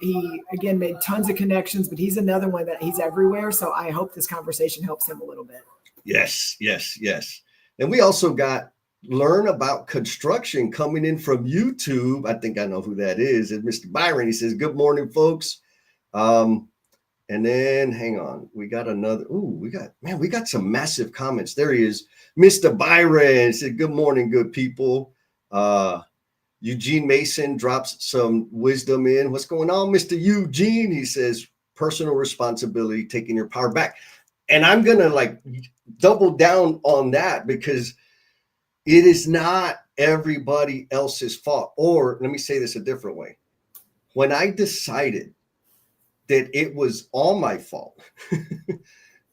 again made tons of connections, but he's another one that he's everywhere. So I hope this conversation helps him a little bit. Yes. And we also got Learn About Construction coming in from YouTube. I think I know who that is. And Mr. Byron, he says, good morning, folks. And then hang on, we got another. We got some massive comments. There he is. Mr. Byron said, good morning, good people. Eugene Mason drops some wisdom in. What's going on, Mr. Eugene? He says, personal responsibility, taking your power back. And I'm going to double down on that, because it is not everybody else's fault. Or let me say this a different way. When I decided that it was all my fault,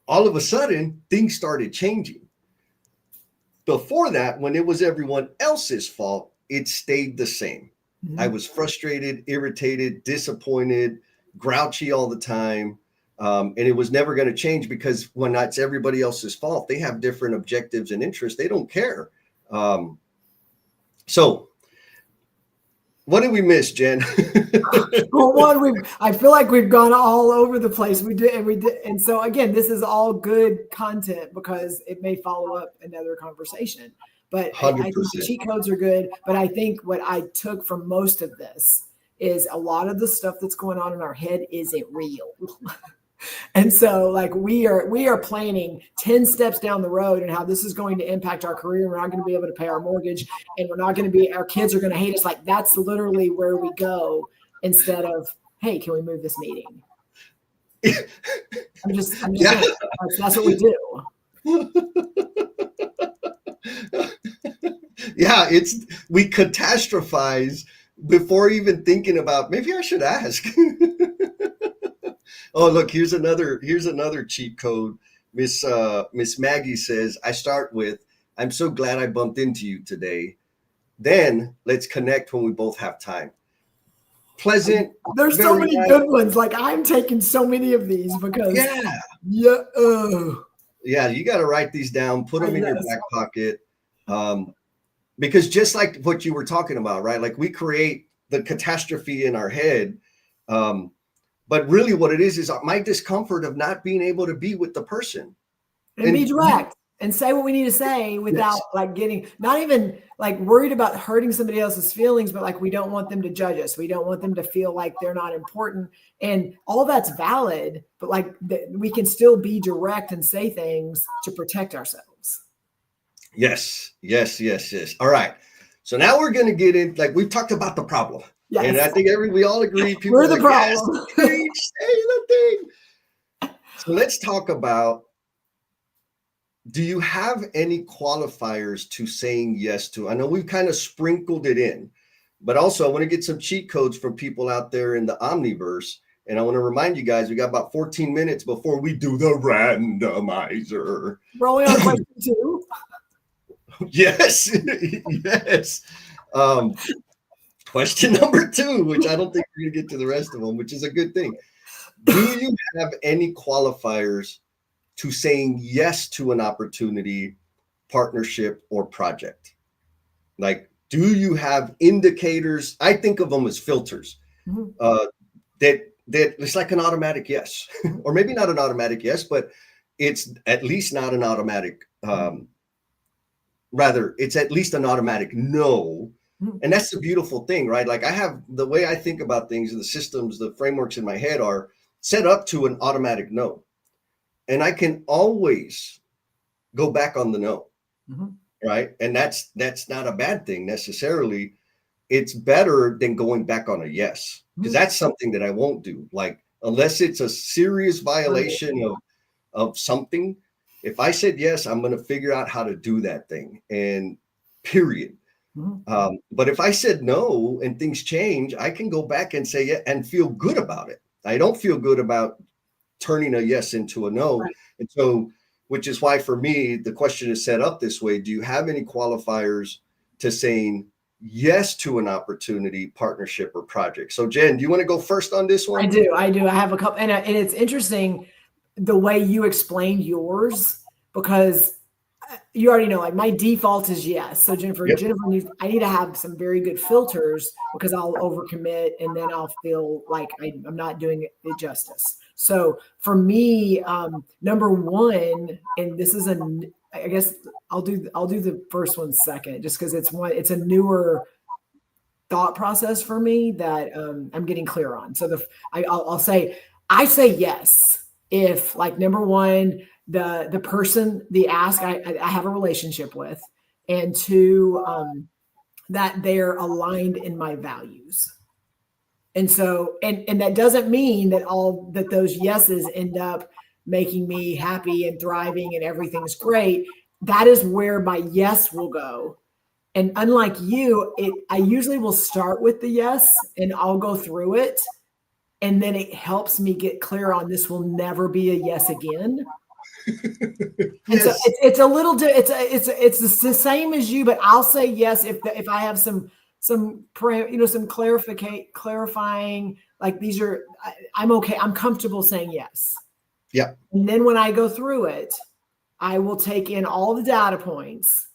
all of a sudden things started changing. Before that, when it was everyone else's fault, it stayed the same. Mm-hmm. I was frustrated, irritated, disappointed, grouchy all the time. And it was never going to change, because when it's everybody else's fault, they have different objectives and interests. They don't care. So What did we miss, Jen? Well, one, I feel like we've gone all over the place. We did. And so again, this is all good content because it may follow up another conversation. But I think the 100%. cheat codes are good. But I think what I took from most of this is a lot of the stuff that's going on in our head isn't real. And so like we are planning 10 steps down the road and how this is going to impact our career. We're not going to be able to pay our mortgage, and our kids are going to hate us. Like that's literally where we go instead of, hey, can we move this meeting? I'm just Yeah. saying, that's what we do. Yeah, we catastrophize before even thinking about maybe I should ask. Oh, look, here's another cheat code. Miss Maggie says, I start with, I'm so glad I bumped into you today. Then let's connect when we both have time. Pleasant. There's so many nice. good ones. Like I'm taking so many of these because yeah, you got to write these down, put them in your back pocket. Because just like what you were talking about, right? Like we create the catastrophe in our head. But really what it is my discomfort of not being able to be with the person. And be direct and say what we need to say without like getting, not even like worried about hurting somebody else's feelings, but like we don't want them to judge us. We don't want them to feel like they're not important. And all that's valid, but like we can still be direct and say things to protect ourselves. Yes. All right. So now we're going to get in, like we've talked about the problem. Yes. And I think we all agree. People we're the problem. Yes, say the thing. So let's talk about, do you have any qualifiers to saying yes to? I know we've kind of sprinkled it in, but also I want to get some cheat codes from people out there in the Omniverse. And I want to remind you guys, we got about 14 minutes before we do the randomizer. We're only on question 2. Yes. Question number 2, which I don't think we're going to get to the rest of them, which is a good thing. Do you have any qualifiers to saying yes to an opportunity, partnership, or project? Like, do you have indicators? I think of them as filters that it's like an automatic yes, or maybe not an automatic yes, but it's at least not an automatic, rather, it's at least an automatic no. And that's the beautiful thing, right? Like I have the way I think about things, and the systems, the frameworks in my head are set up to an automatic no. And I can always go back on the no, right? And that's not a bad thing necessarily. It's better than going back on a yes, because that's something that I won't do. Like, unless it's a serious violation of something, if I said yes, I'm going to figure out how to do that thing, and period. But if I said no and things change, I can go back and say yeah and feel good about it. I don't feel good about turning a yes into a no. Right. And so, which is why for me, the question is set up this way. Do you have any qualifiers to saying yes to an opportunity, partnership, or project? So Jen, do you want to go first on this one? I do. I have a couple, and it's interesting the way you explained yours, because you already know, like my default is yes. So Jennifer, I need to have some very good filters, because I'll overcommit and then I'll feel like I'm not doing it justice. So for me, number one, and this is I guess I'll do the first one second, just because it's a newer thought process for me that I'm getting clear on. So I'll say, I say yes if, like, number one, the person, the ask I have a relationship with, and 2, that they're aligned in my values. And so, and that doesn't mean that those yeses end up making me happy and thriving and everything's great. That is where my yes will go. And unlike you, I usually will start with the yes and I'll go through it. And then it helps me get clear on, this will never be a yes again. And so it's a little, it's the same as you, but I'll say yes if I have some clarifying, like, these are, I'm okay. I'm comfortable saying yes. Yeah. And then when I go through it, I will take in all the data points,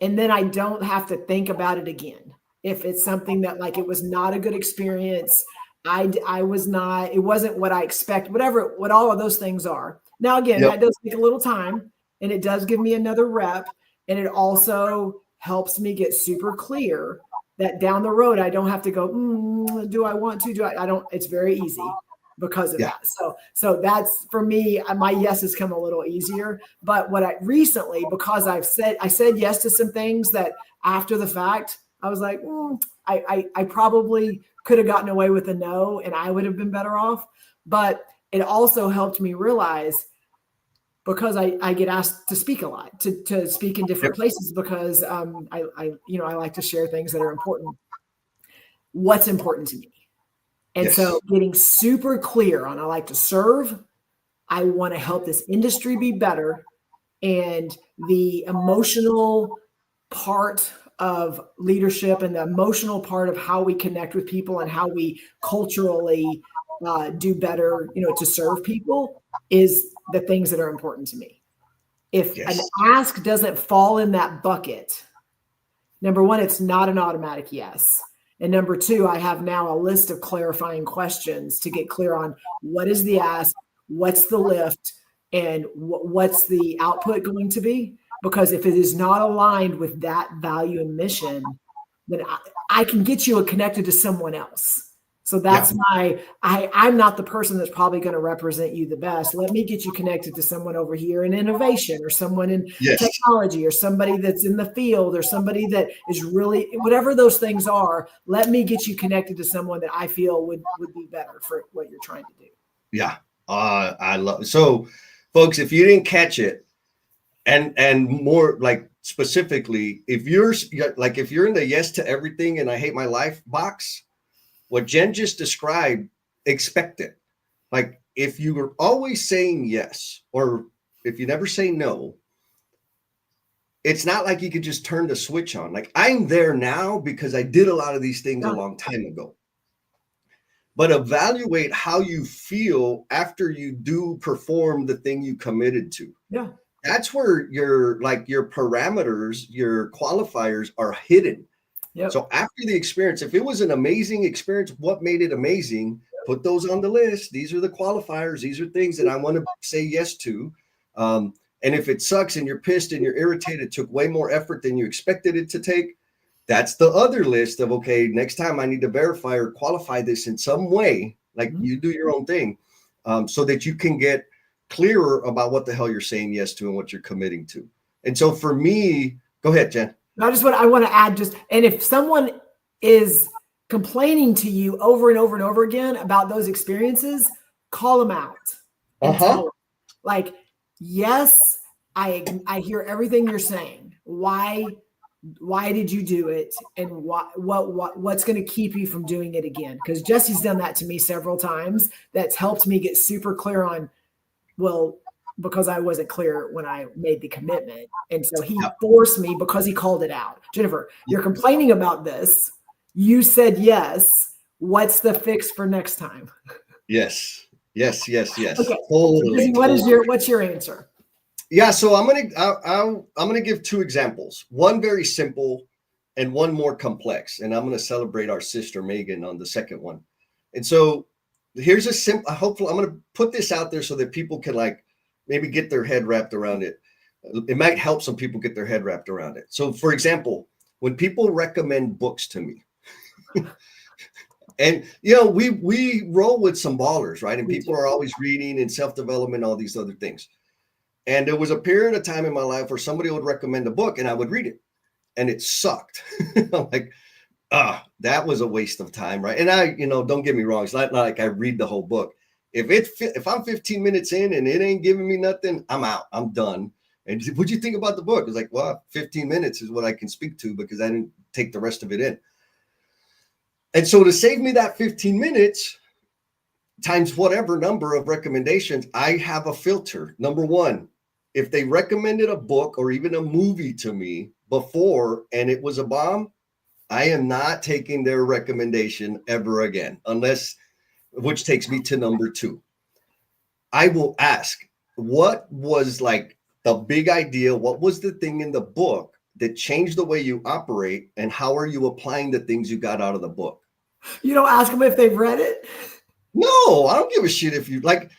and then I don't have to think about it again. if it's something that like it was not a good experience. I was not, it wasn't what I expect, what all of those things are. Now, again, Yep. that does take a little time, and it does give me another rep. And it also helps me get super clear that down the road, I don't have to go, do I want to, I don't, it's very easy because of that. So that's for me, my yes has come a little easier. But what I recently, because I said yes to some things that after the fact, I was like, I probably could have gotten away with a no and I would have been better off. But it also helped me realize, because I get asked to speak a lot, to speak in different places, because I like to share things that are important. What's important to me. And so getting super clear on, I like to serve. I want to help this industry be better. And the emotional part of leadership and the emotional part of how we connect with people and how we culturally do better, to serve people is the things that are important to me. If an ask doesn't fall in that bucket, number one, it's not an automatic yes. And number two, I have now a list of clarifying questions to get clear on what is the ask, what's the lift, and what's the output going to be. Because if it is not aligned with that value and mission, then I can get you connected to someone else. So that's I'm not the person that's probably going to represent you the best. Let me get you connected to someone over here in innovation, or someone in technology, or somebody that's in the field, or somebody that is really, whatever those things are, let me get you connected to someone that I feel would be better for what you're trying to do. Yeah. I love it. So folks, if you didn't catch it, and more like specifically, if you're in the yes to everything and I hate my life box, what Jen just described, expect it. Like if you were always saying yes, or if you never say no, it's not like you could just turn the switch on. Like I'm there now because I did a lot of these things a long time ago. But evaluate how you feel after you do perform the thing you committed to. Yeah. That's where your parameters, your qualifiers are hidden. Yep. So after the experience, if it was an amazing experience, what made it amazing? Put those on the list. These are the qualifiers. These are things that I want to say yes to. And if it sucks and you're pissed and you're irritated, took way more effort than you expected it to take, that's the other list of, okay, next time I need to verify or qualify this in some way, like you do your own thing, so that you can get clearer about what the hell you're saying yes to and what you're committing to. And so for me, go ahead, Jen. I want to add and if someone is complaining to you over and over and over again about those experiences, call them out. And tell them, like, yes, I hear everything you're saying. Why did you do it? And what's going to keep you from doing it again? Because Jesse's done that to me several times. That's helped me get super clear on, because I wasn't clear when I made the commitment. And so he forced me, because he called it out. Jennifer, you're complaining about this. You said yes. What's the fix for next time? Yes. Okay. Totally. What's your answer? Yeah, so I'm gonna give two examples. One very simple and one more complex. And I'm gonna celebrate our sister Megan on the second one. And so here's a simple, hopefully I'm gonna put this out there so that people can maybe get their head wrapped around it. It might help some people get their head wrapped around it. So for example, when people recommend books to me, and we roll with some ballers, right? And people are always reading and self-development, all these other things. And there was a period of time in my life where somebody would recommend a book and I would read it and it sucked. I'm like, that was a waste of time, right? And I, don't get me wrong, it's not like I read the whole book. If I'm 15 minutes in and it ain't giving me nothing, I'm out. I'm done. And what'd you think about the book? It's like, 15 minutes is what I can speak to because I didn't take the rest of it in. And so to save me that 15 minutes times whatever number of recommendations, I have a filter. Number one, if they recommended a book or even a movie to me before and it was a bomb, I am not taking their recommendation ever again, which takes me to number two. I will ask, what was the big idea? What was the thing in the book that changed the way you operate, and how are you applying the things you got out of the book? You don't ask them if they've read it? No, I don't give a shit if you like.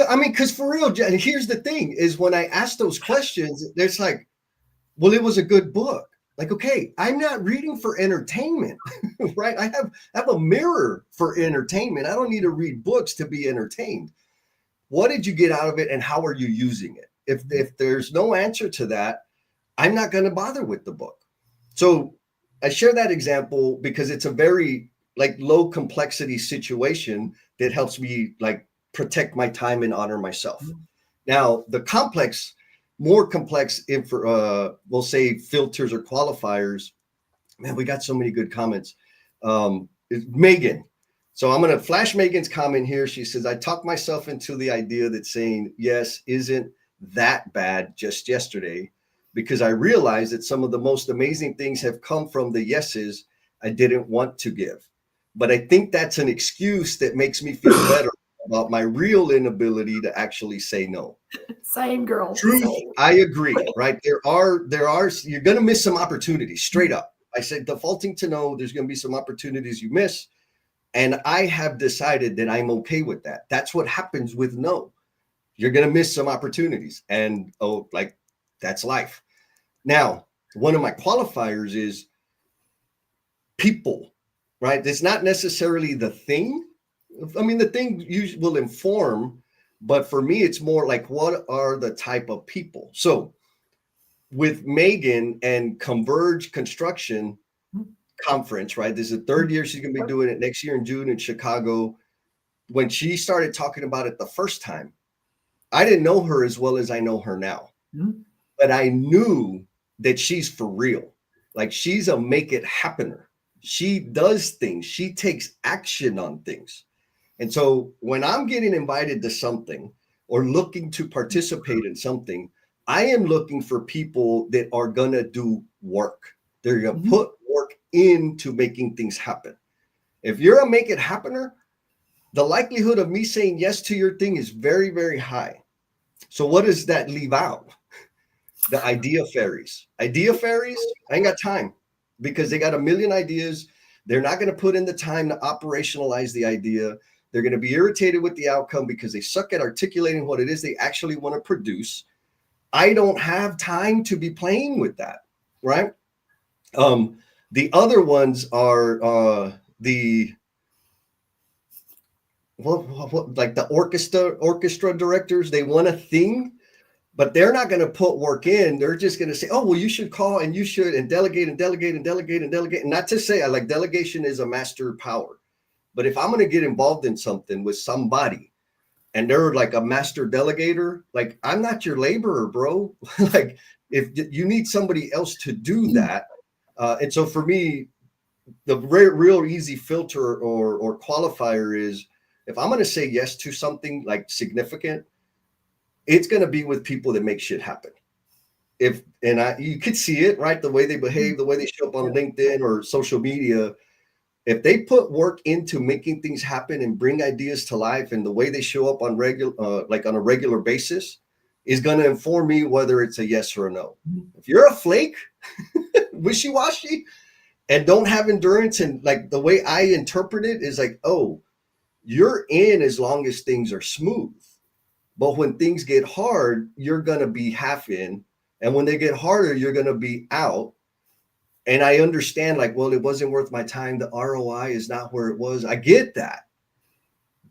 I mean, because for real, here's the thing: is when I ask those questions, it's like, well, it was a good book. Like, okay, I'm not reading for entertainment, right? I have a mirror for entertainment. I don't need to read books to be entertained. What did you get out of it, and how are you using it? If there's no answer to that, I'm not going to bother with the book. So I share that example because it's a very like low complexity situation that helps me like protect my time and honor myself. Now, the more complex, we'll say filters or qualifiers. Man, we got so many good comments. Megan. So I'm going to flash Megan's comment here. She says, I talked myself into the idea that saying yes isn't that bad just yesterday, because I realized that some of the most amazing things have come from the yeses I didn't want to give. But I think that's an excuse that makes me feel better about my real inability to actually say no. Same, girl. Truth, Same. I agree, right? There are, you're going to miss some opportunities, straight up. I said defaulting to no, there's going to be some opportunities you miss. And I have decided that I'm okay with that. That's what happens with no. You're going to miss some opportunities. And that's life. Now, one of my qualifiers is people, right? It's not necessarily the thing. I mean, the thing usually will inform, but for me, it's more like, what are the type of people? So with Megan and Converge Construction Conference, right? This is the third year she's going to be doing it, next year in June in Chicago. When she started talking about it the first time, I didn't know her as well as I know her now, but I knew that she's for real. Like, she's a make it happener. She does things. She takes action on things. And so when I'm getting invited to something or looking to participate in something, I am looking for people that are going to do work. They're going to put work into making things happen. If you're a make it happener, the likelihood of me saying yes to your thing is very, very high. So what does that leave out? The idea fairies. Idea fairies, I ain't got time, because they got a million ideas. They're not going to put in the time to operationalize the idea. They're going to be irritated with the outcome because they suck at articulating what it is they actually want to produce. I don't have time to be playing with that, right? The other ones are like the orchestra directors. They want a thing, but they're not going to put work in. They're just going to say, oh, well, you should call and you should, and delegate and delegate and delegate and delegate. And not to say I like delegation is a master power, but if I'm going to get involved in something with somebody and they're like a master delegator, like, I'm not your laborer, bro. Like, if you need somebody else to do that. And so for me, the real easy filter or qualifier is, if I'm going to say yes to something like significant, it's going to be with people that make shit happen. You could see it, right? The way they behave, the way they show up on LinkedIn or social media. If they put work into making things happen and bring ideas to life, and the way they show up on on a regular basis is going to inform me whether it's a yes or a no. If you're a flake, wishy-washy, and don't have endurance, and like the way I interpret it is like, oh, you're in as long as things are smooth. But when things get hard, you're going to be half in. And when they get harder, you're going to be out. And I understand, like, well, it wasn't worth my time. The ROI is not where it was. I get that.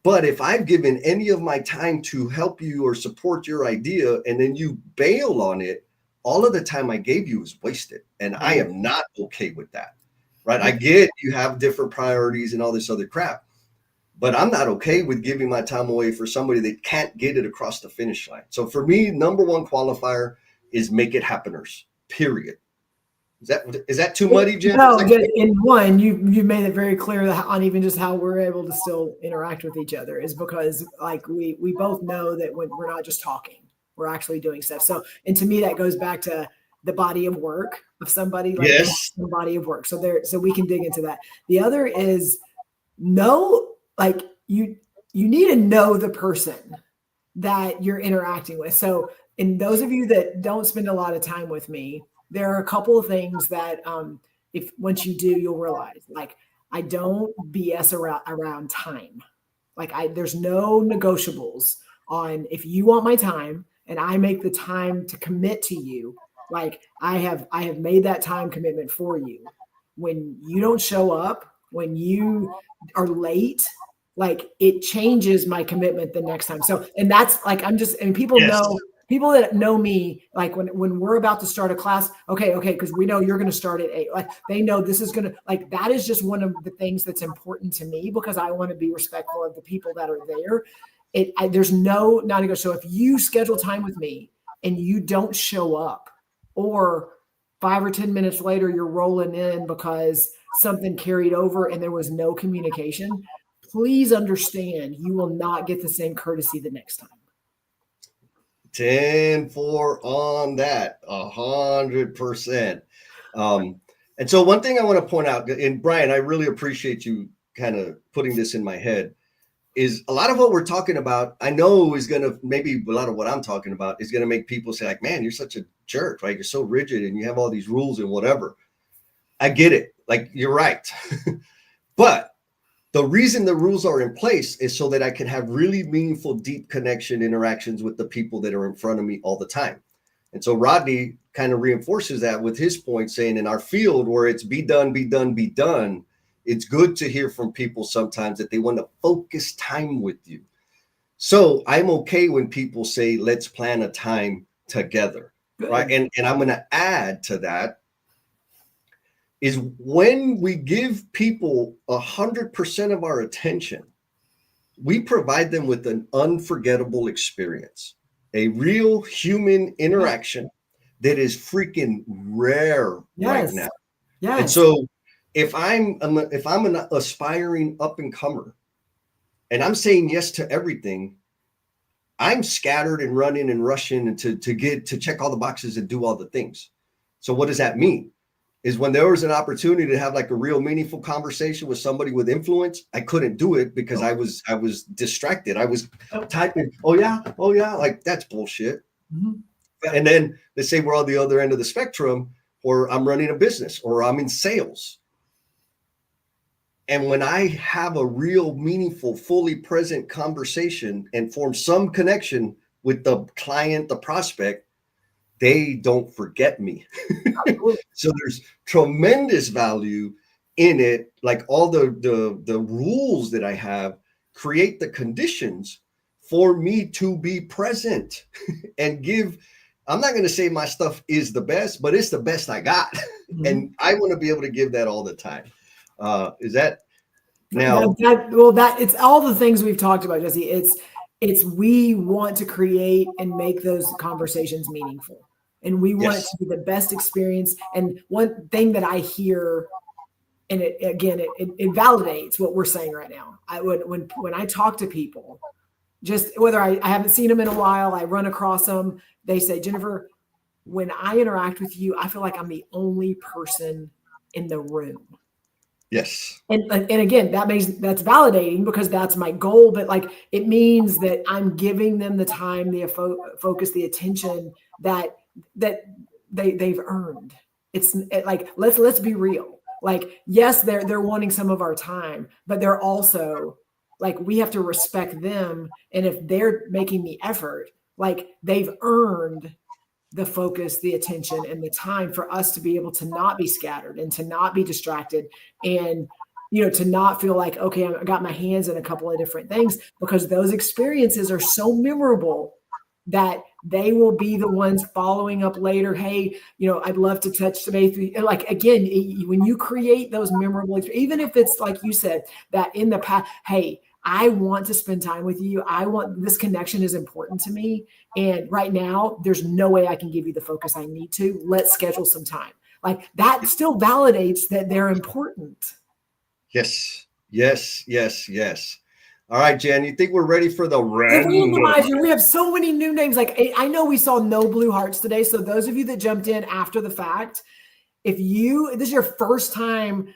But if I've given any of my time to help you or support your idea, and then you bail on it, all of the time I gave you is wasted. And I am not okay with that, right? I get you have different priorities and all this other crap, but I'm not okay with giving my time away for somebody that can't get it across the finish line. So for me, number one qualifier is make it happeners, period. Is that too muddy, Jess? No, in one, you made it very clear that on even just how we're able to still interact with each other is because, like, we both know that when we're not just talking, we're actually doing stuff. So, and to me, that goes back to the body of work of somebody, like, yes, the body of work. So we can dig into that. The other is like, you need to know the person that you're interacting with. So, and those of you that don't spend a lot of time with me, there are a couple of things that if once you do, you'll realize, like, I don't BS around time. Like, there's no negotiables on, if you want my time and I make the time to commit to you, like I have made that time commitment for you. When you don't show up, when you are late, like, it changes my commitment the next time. So, and that's like, and people know, people that know me, like when we're about to start a class, okay, because we know you're going to start at 8. Like, they know this is going to, like, that is just one of the things that's important to me, because I want to be respectful of the people that are there. There's no non-negotiable. So if you schedule time with me and you don't show up, or 5 or 10 minutes later you're rolling in because something carried over and there was no communication, please understand you will not get the same courtesy the next time. 10-4 on that, 100%. And so one thing I want to point out, and Brian, I really appreciate you kind of putting this in my head, is a lot of what we're talking about, I know is going to, maybe a lot of what I'm talking about is going to make people say, like, man, you're such a jerk, right? You're so rigid and you have all these rules and whatever. I get it. Like, you're right. But the reason the rules are in place is so that I can have really meaningful, deep connection interactions with the people that are in front of me all the time. And so Rodney kind of reinforces that with his point, saying in our field where it's be done, be done, be done, it's good to hear from people sometimes that they want to focus time with you. So I'm okay when people say, let's plan a time together, right? And I'm going to add to that is when we give people 100% of our attention, we provide them with an unforgettable experience, a real human interaction that is freaking rare right now. Yes. And so if I'm an aspiring up and comer and I'm saying yes to everything, I'm scattered and running and rushing and to check all the boxes and do all the things. So what does that mean? Is when there was an opportunity to have like a real meaningful conversation with somebody with influence, I couldn't do it because I was distracted. I was typing, oh yeah, like that's bullshit. Mm-hmm. And then they say we're on the other end of the spectrum, or I'm running a business, or I'm in sales. And when I have a real meaningful, fully present conversation and form some connection with the client, the prospect, they don't forget me. So there's tremendous value in it. Like all the rules that I have create the conditions for me to be present and give. I'm not going to say my stuff is the best, but it's the best I got. Mm-hmm. And I want to be able to give that all the time. Is that now? That it's all the things we've talked about, Jesse. It's we want to create and make those conversations meaningful. And we want it to be the best experience. And one thing that I hear, and it validates what we're saying right now. When I talk to people, just whether I haven't seen them in a while, I run across them, they say, Jennifer, when I interact with you, I feel like I'm the only person in the room. Yes. And again, that's validating because that's my goal. But like, it means that I'm giving them the time, the focus, the attention that they've earned. It's like, let's be real. Like, yes, they're wanting some of our time, but they're also like, we have to respect them. And if they're making the effort, like, they've earned the focus, the attention, and the time for us to be able to not be scattered and to not be distracted and, to not feel like, okay, I got my hands in a couple of different things, because those experiences are so memorable that they will be the ones following up later. Hey, I'd love to touch base. Like, again, when you create those memorable, even if it's like you said, that in the past, hey, I want to spend time with you. This connection is important to me. And right now, there's no way I can give you the focus I need to. Let's schedule some time. Like, that still validates that they're important. Yes. All right, Jen, you think we're ready for the randomizer? We have so many new names. Like, I know we saw no blue hearts today. So those of you that jumped in after the fact, this is your first time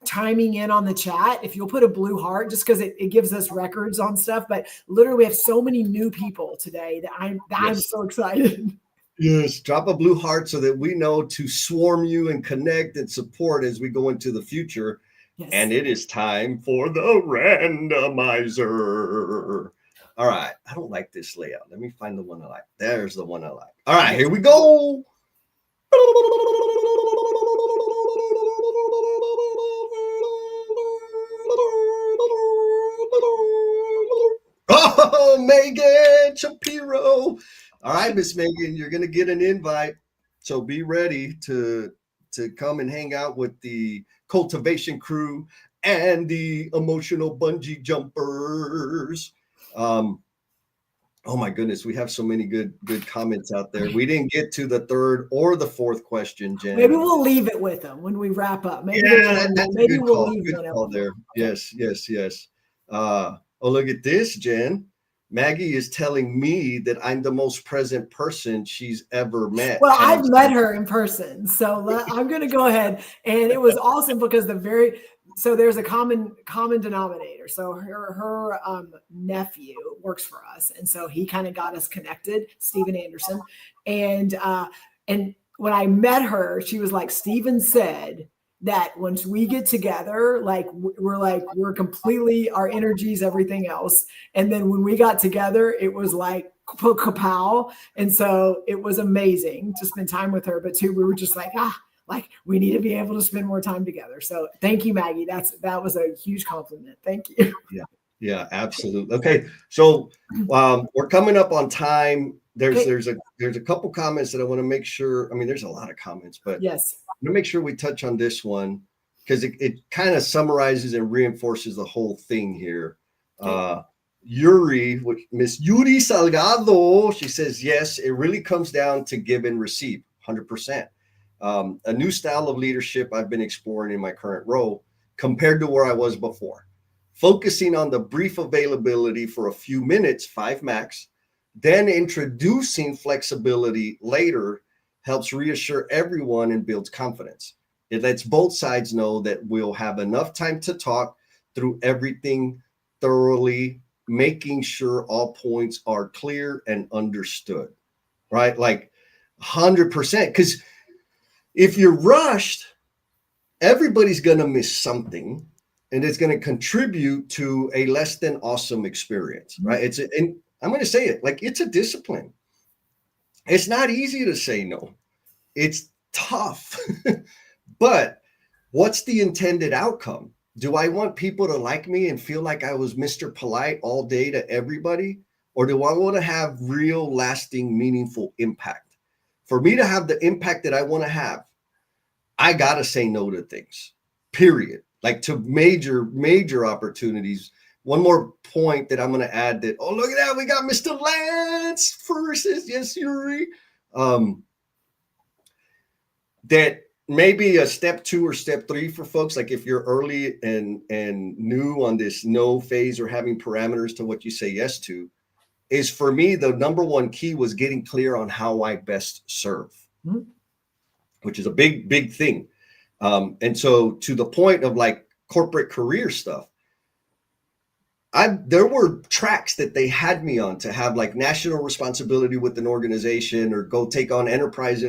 chiming in on the chat, if you'll put a blue heart, just because it gives us records on stuff. But literally, we have so many new people today that I'm so excited. Yes, drop a blue heart so that we know to swarm you and connect and support as we go into the future. Yes. And it is time for the randomizer. All right. I don't like this layout. Let me find the one I like. There's the one I like. All right, here we go. Oh, Megan Shapiro. All right, Miss Megan, you're going to get an invite. So be ready to come and hang out with the cultivation crew and the emotional bungee jumpers. Oh my goodness, we have so many good comments out there. We didn't get to the third or the fourth question, Jen. Maybe we'll leave it with them when we wrap up. Maybe that's maybe a good we'll call. leave Good one call there. Okay. Yes. Oh, look at this, Jen. Maggie is telling me that I'm the most present person she's ever met. Well, I've met her in person, so I'm going to go ahead. And it was awesome because so there's a common denominator. So her nephew works for us, and so he kind of got us connected, Steven Anderson. And when I met her, she was like, Steven said that once we get together, like we're completely, our energies, everything else. And then when we got together, it was like kapow. And so it was amazing to spend time with her. But too, we were just like, we need to be able to spend more time together. So thank you, Maggie. That was a huge compliment. Thank you. Yeah, absolutely. Okay. So we're coming up on time. There's a couple comments that I want to make sure. I mean, there's a lot of comments, but yes, I'm gonna make sure we touch on this one because it kind of summarizes and reinforces the whole thing here. Miss Yuri Salgado, she says, yes, it really comes down to give and receive 100%. A new style of leadership I've been exploring in my current role compared to where I was before. Focusing on the brief availability for a few minutes, 5 max, then introducing flexibility later helps reassure everyone and builds confidence. It lets both sides know that we'll have enough time to talk through everything thoroughly, making sure all points are clear and understood, right? Like 100%. Because if you're rushed, everybody's going to miss something and it's going to contribute to a less than awesome experience, right? And I'm going to say it, like, it's a discipline. It's not easy to say no. It's tough. But what's the intended outcome? Do I want people to like me and feel like I was Mr. Polite all day to everybody? Or do I want to have real, lasting, meaningful impact? For me to have the impact that I want to have, I got to say no to things, period. Like to major opportunities. One more point that I'm going to add that, oh, look at that. We got Mr. Lance versus, yes, Yuri. That maybe a step 2 or step 3 for folks. Like if you're early and new on this no phase or having parameters to what you say yes to, is for me, the number one key was getting clear on how I best serve, which is a big thing. And so to the point of like corporate career stuff, there were tracks that they had me on to have like national responsibility with an organization or go take on enterprise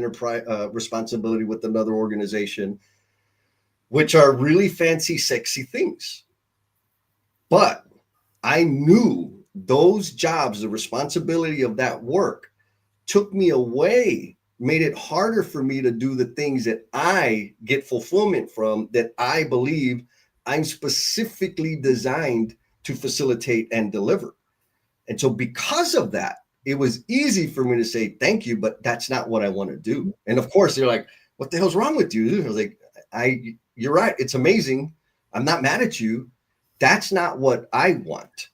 responsibility with another organization, which are really fancy, sexy things. But I knew those jobs, the responsibility of that work took me away, made it harder for me to do the things that I get fulfillment from, that I believe I'm specifically designed to facilitate and deliver. And so because of that, it was easy for me to say, thank you, but that's not what I want to do. And of course they're like, what the hell's wrong with you? I was like, you're right. It's amazing. I'm not mad at you. That's not what I want.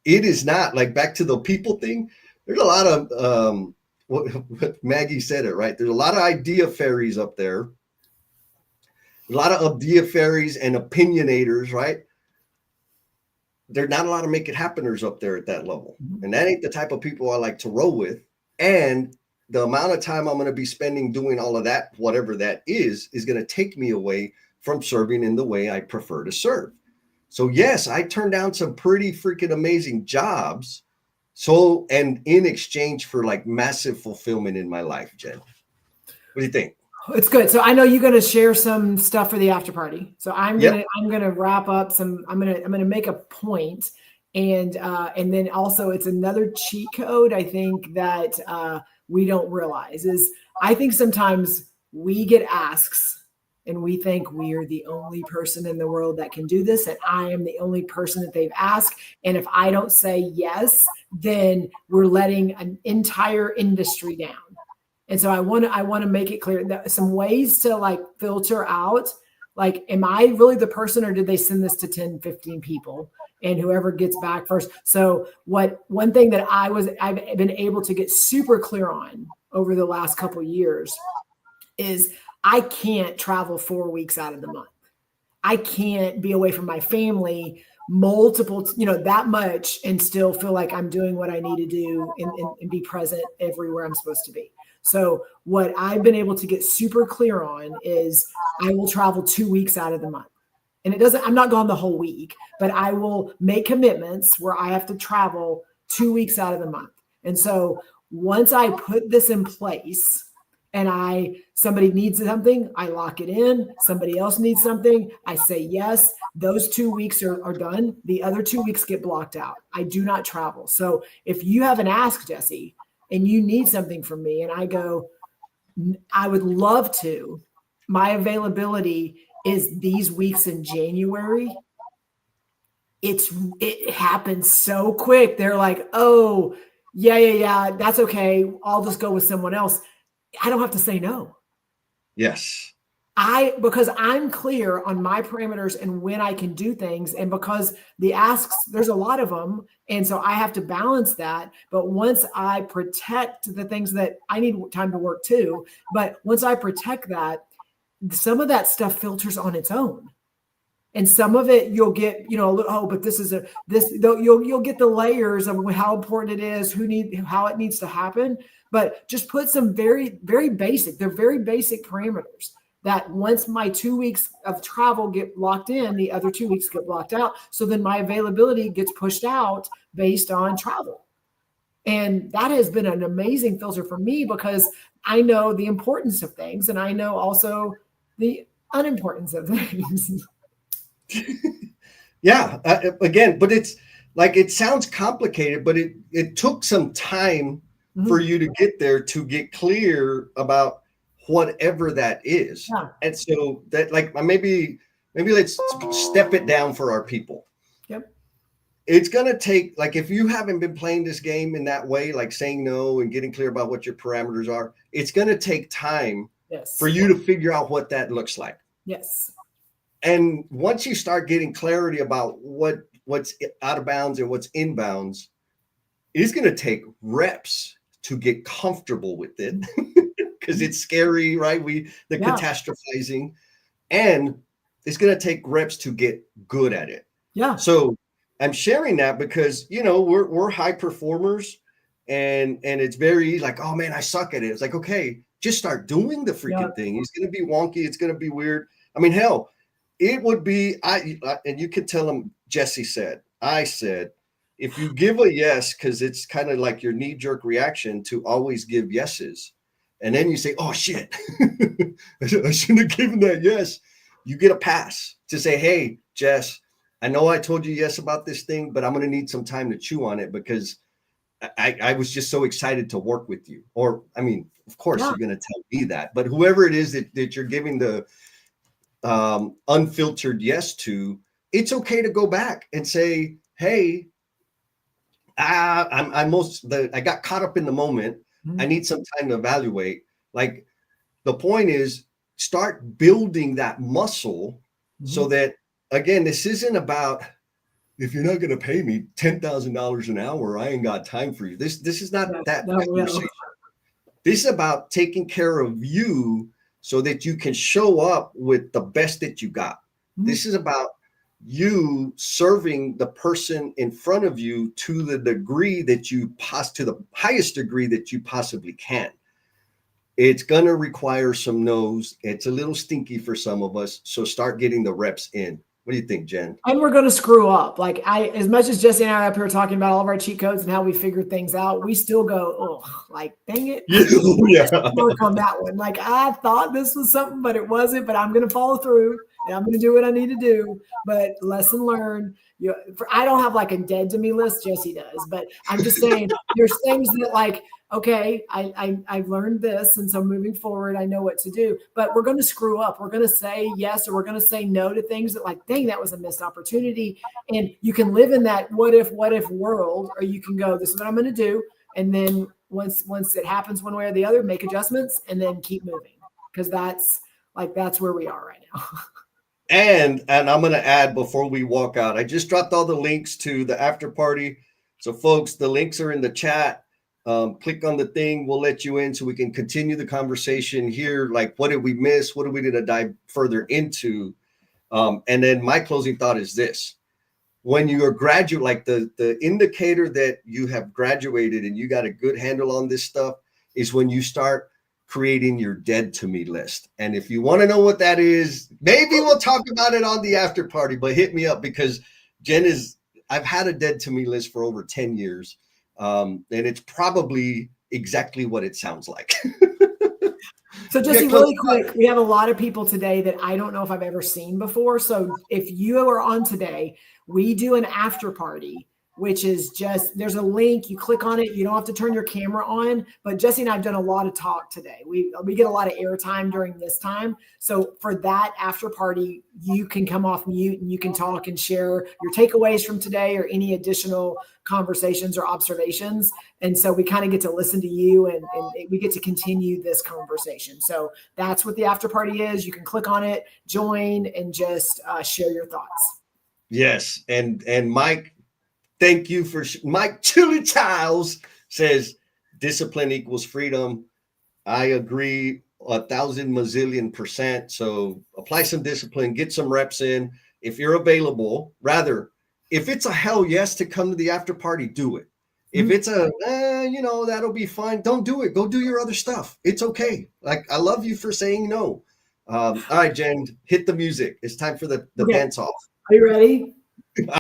It is not. Like, back to the people thing. There's a lot of, what Maggie said it, right? There's a lot of idea fairies up there. A lot of idea fairies and opinionators, right? There's not a lot of make it happeners up there at that level. And that ain't the type of people I like to roll with. And the amount of time I'm going to be spending doing all of that, whatever that is going to take me away from serving in the way I prefer to serve. So yes, I turned down some pretty freaking amazing jobs So, and in exchange for like massive fulfillment in my life, Jen. What do you think? It's good. So I know you're going to share some stuff for the after party. So I'm Yep. going to wrap up some, I'm going to make a point. And then also it's another cheat code, I think, that we don't realize is I think sometimes we get asks and we think we are the only person in the world that can do this. And I am the only person that they've asked. And if I don't say yes, then we're letting an entire industry down. And so I want to make it clear that some ways to like filter out, like, am I really the person, or did they send this to 10, 15 people and whoever gets back first? So one thing that I've been able to get super clear on over the last couple of years is I can't travel 4 weeks out of the month. I can't be away from my family multiple, that much and still feel like I'm doing what I need to do and be present everywhere I'm supposed to be. So what I've been able to get super clear on is I will travel 2 weeks out of the month. And I'm not gone the whole week, but I will make commitments where I have to travel 2 weeks out of the month. And so once I put this in place and somebody needs something, I lock it in. Somebody else needs something, I say yes. Those 2 weeks are done. The other 2 weeks get blocked out. I do not travel. So if you have an ask, Jesse, and you need something from me, and I go, I would love to, my availability is these weeks in January. It happens so quick. They're like, oh, yeah, that's okay. I'll just go with someone else. I don't have to say no. Yes. Because I'm clear on my parameters and when I can do things. And because the asks, there's a lot of them. And so I have to balance that. But once I protect the things that I need time to work too, but once I protect that, some of that stuff filters on its own. And some of it you'll get, but you'll get the layers of how important it is, how it needs to happen. But just put some very, very basic, they're very basic parameters that once my 2 weeks of travel get locked in, the other 2 weeks get blocked out. So then my availability gets pushed out based on travel. And that has been an amazing filter for me because I know the importance of things and I know also the unimportance of things. Yeah. Again, but it's like, it sounds complicated, but it took some time for you to get there, to get clear about whatever that is. Yeah. And so that, like, maybe let's step it down for our people. Yep. It's going to take, like, if you haven't been playing this game in that way, like saying no and getting clear about what your parameters are, it's going to take time for you to figure out what that looks like. Yes. And once you start getting clarity about what's out of bounds and what's in bounds, it's going to take reps to get comfortable with it because it's scary, right? Catastrophizing, and it's going to take reps to get good at it. Yeah. So I'm sharing that because, we're high performers and it's very like, oh man, I suck at it. It's like, okay, just start doing the freaking thing. It's going to be wonky. It's going to be weird. I mean, hell, it would be, and you could tell them, Jesse said, I said, if you give a yes, because it's kind of like your knee-jerk reaction to always give yeses, and then you say, oh shit, I shouldn't have given that yes, you get a pass to say, hey, Jess, I know I told you yes about this thing, but I'm going to need some time to chew on it because I was just so excited to work with you. Or, I mean, of course you're going to tell me that, but whoever it is that you're giving the unfiltered yes to, it's okay to go back and say, hey, I got caught up in the moment. I need some time to evaluate. Like, the point is, start building that muscle so that, again, this isn't about, if you're not going to pay me $10,000 an hour, I ain't got time for you. This is not that conversation. This is about taking care of you so that you can show up with the best that you got. This is about you serving the person in front of you to the degree that to the highest degree that you possibly can. It's going to require some no's. It's a little stinky for some of us. So start getting the reps in. What do you think, Jen? And we're going to screw up. Like as much as Jesse and I are up here talking about all of our cheat codes and how we figured things out, we still go, oh, like, dang it. Yeah. Work on that one. Like, I thought this was something, but it wasn't, but I'm going to follow through and I'm going to do what I need to do. But lesson learned. I don't have like a dead to me list. Jesse does, but I'm just saying there's things that like, okay, I've learned this. And so moving forward, I know what to do, but we're going to screw up. We're going to say yes, or we're going to say no to things that like, dang, that was a missed opportunity. And you can live in that what if world, or you can go, this is what I'm going to do. And then once it happens one way or the other, make adjustments and then keep moving. Cause that's where we are right now. And I'm going to add before we walk out, I just dropped all the links to the after party. So folks, the links are in the chat. Click on the thing. We'll let you in so we can continue the conversation here. Like, what did we miss? What do we need to dive further into? And then my closing thought is this. When you are graduate, like the indicator that you have graduated and you got a good handle on this stuff is when you start creating your dead to me list. And if you want to know what that is, maybe we'll talk about it on the after party, but hit me up because I've had a dead to me list for over 10 years. And it's probably exactly what it sounds like. So Jesse, really quick, we have a lot of people today that I don't know if I've ever seen before. So if you are on today, we do an after party, which is just, there's a link, you click on it, you don't have to turn your camera on, but Jesse and I have done a lot of talk today. We get a lot of airtime during this time. So for that after party, you can come off mute and you can talk and share your takeaways from today or any additional conversations or observations. And so we kind of get to listen to you and we get to continue this conversation. So that's what the after party is. You can click on it, join, and just share your thoughts. Yes. And Mike, thank you for Mike Chili Childs says discipline equals freedom. I agree 1,000 mazillion %. So apply some discipline, get some reps in. If you're available, rather, if it's a hell yes to come to the after party, do it. If it's a, that'll be fine, don't do it. Go do your other stuff. It's okay. Like, I love you for saying no. All right, Jen, hit the music. It's time for the dance off. Are you ready?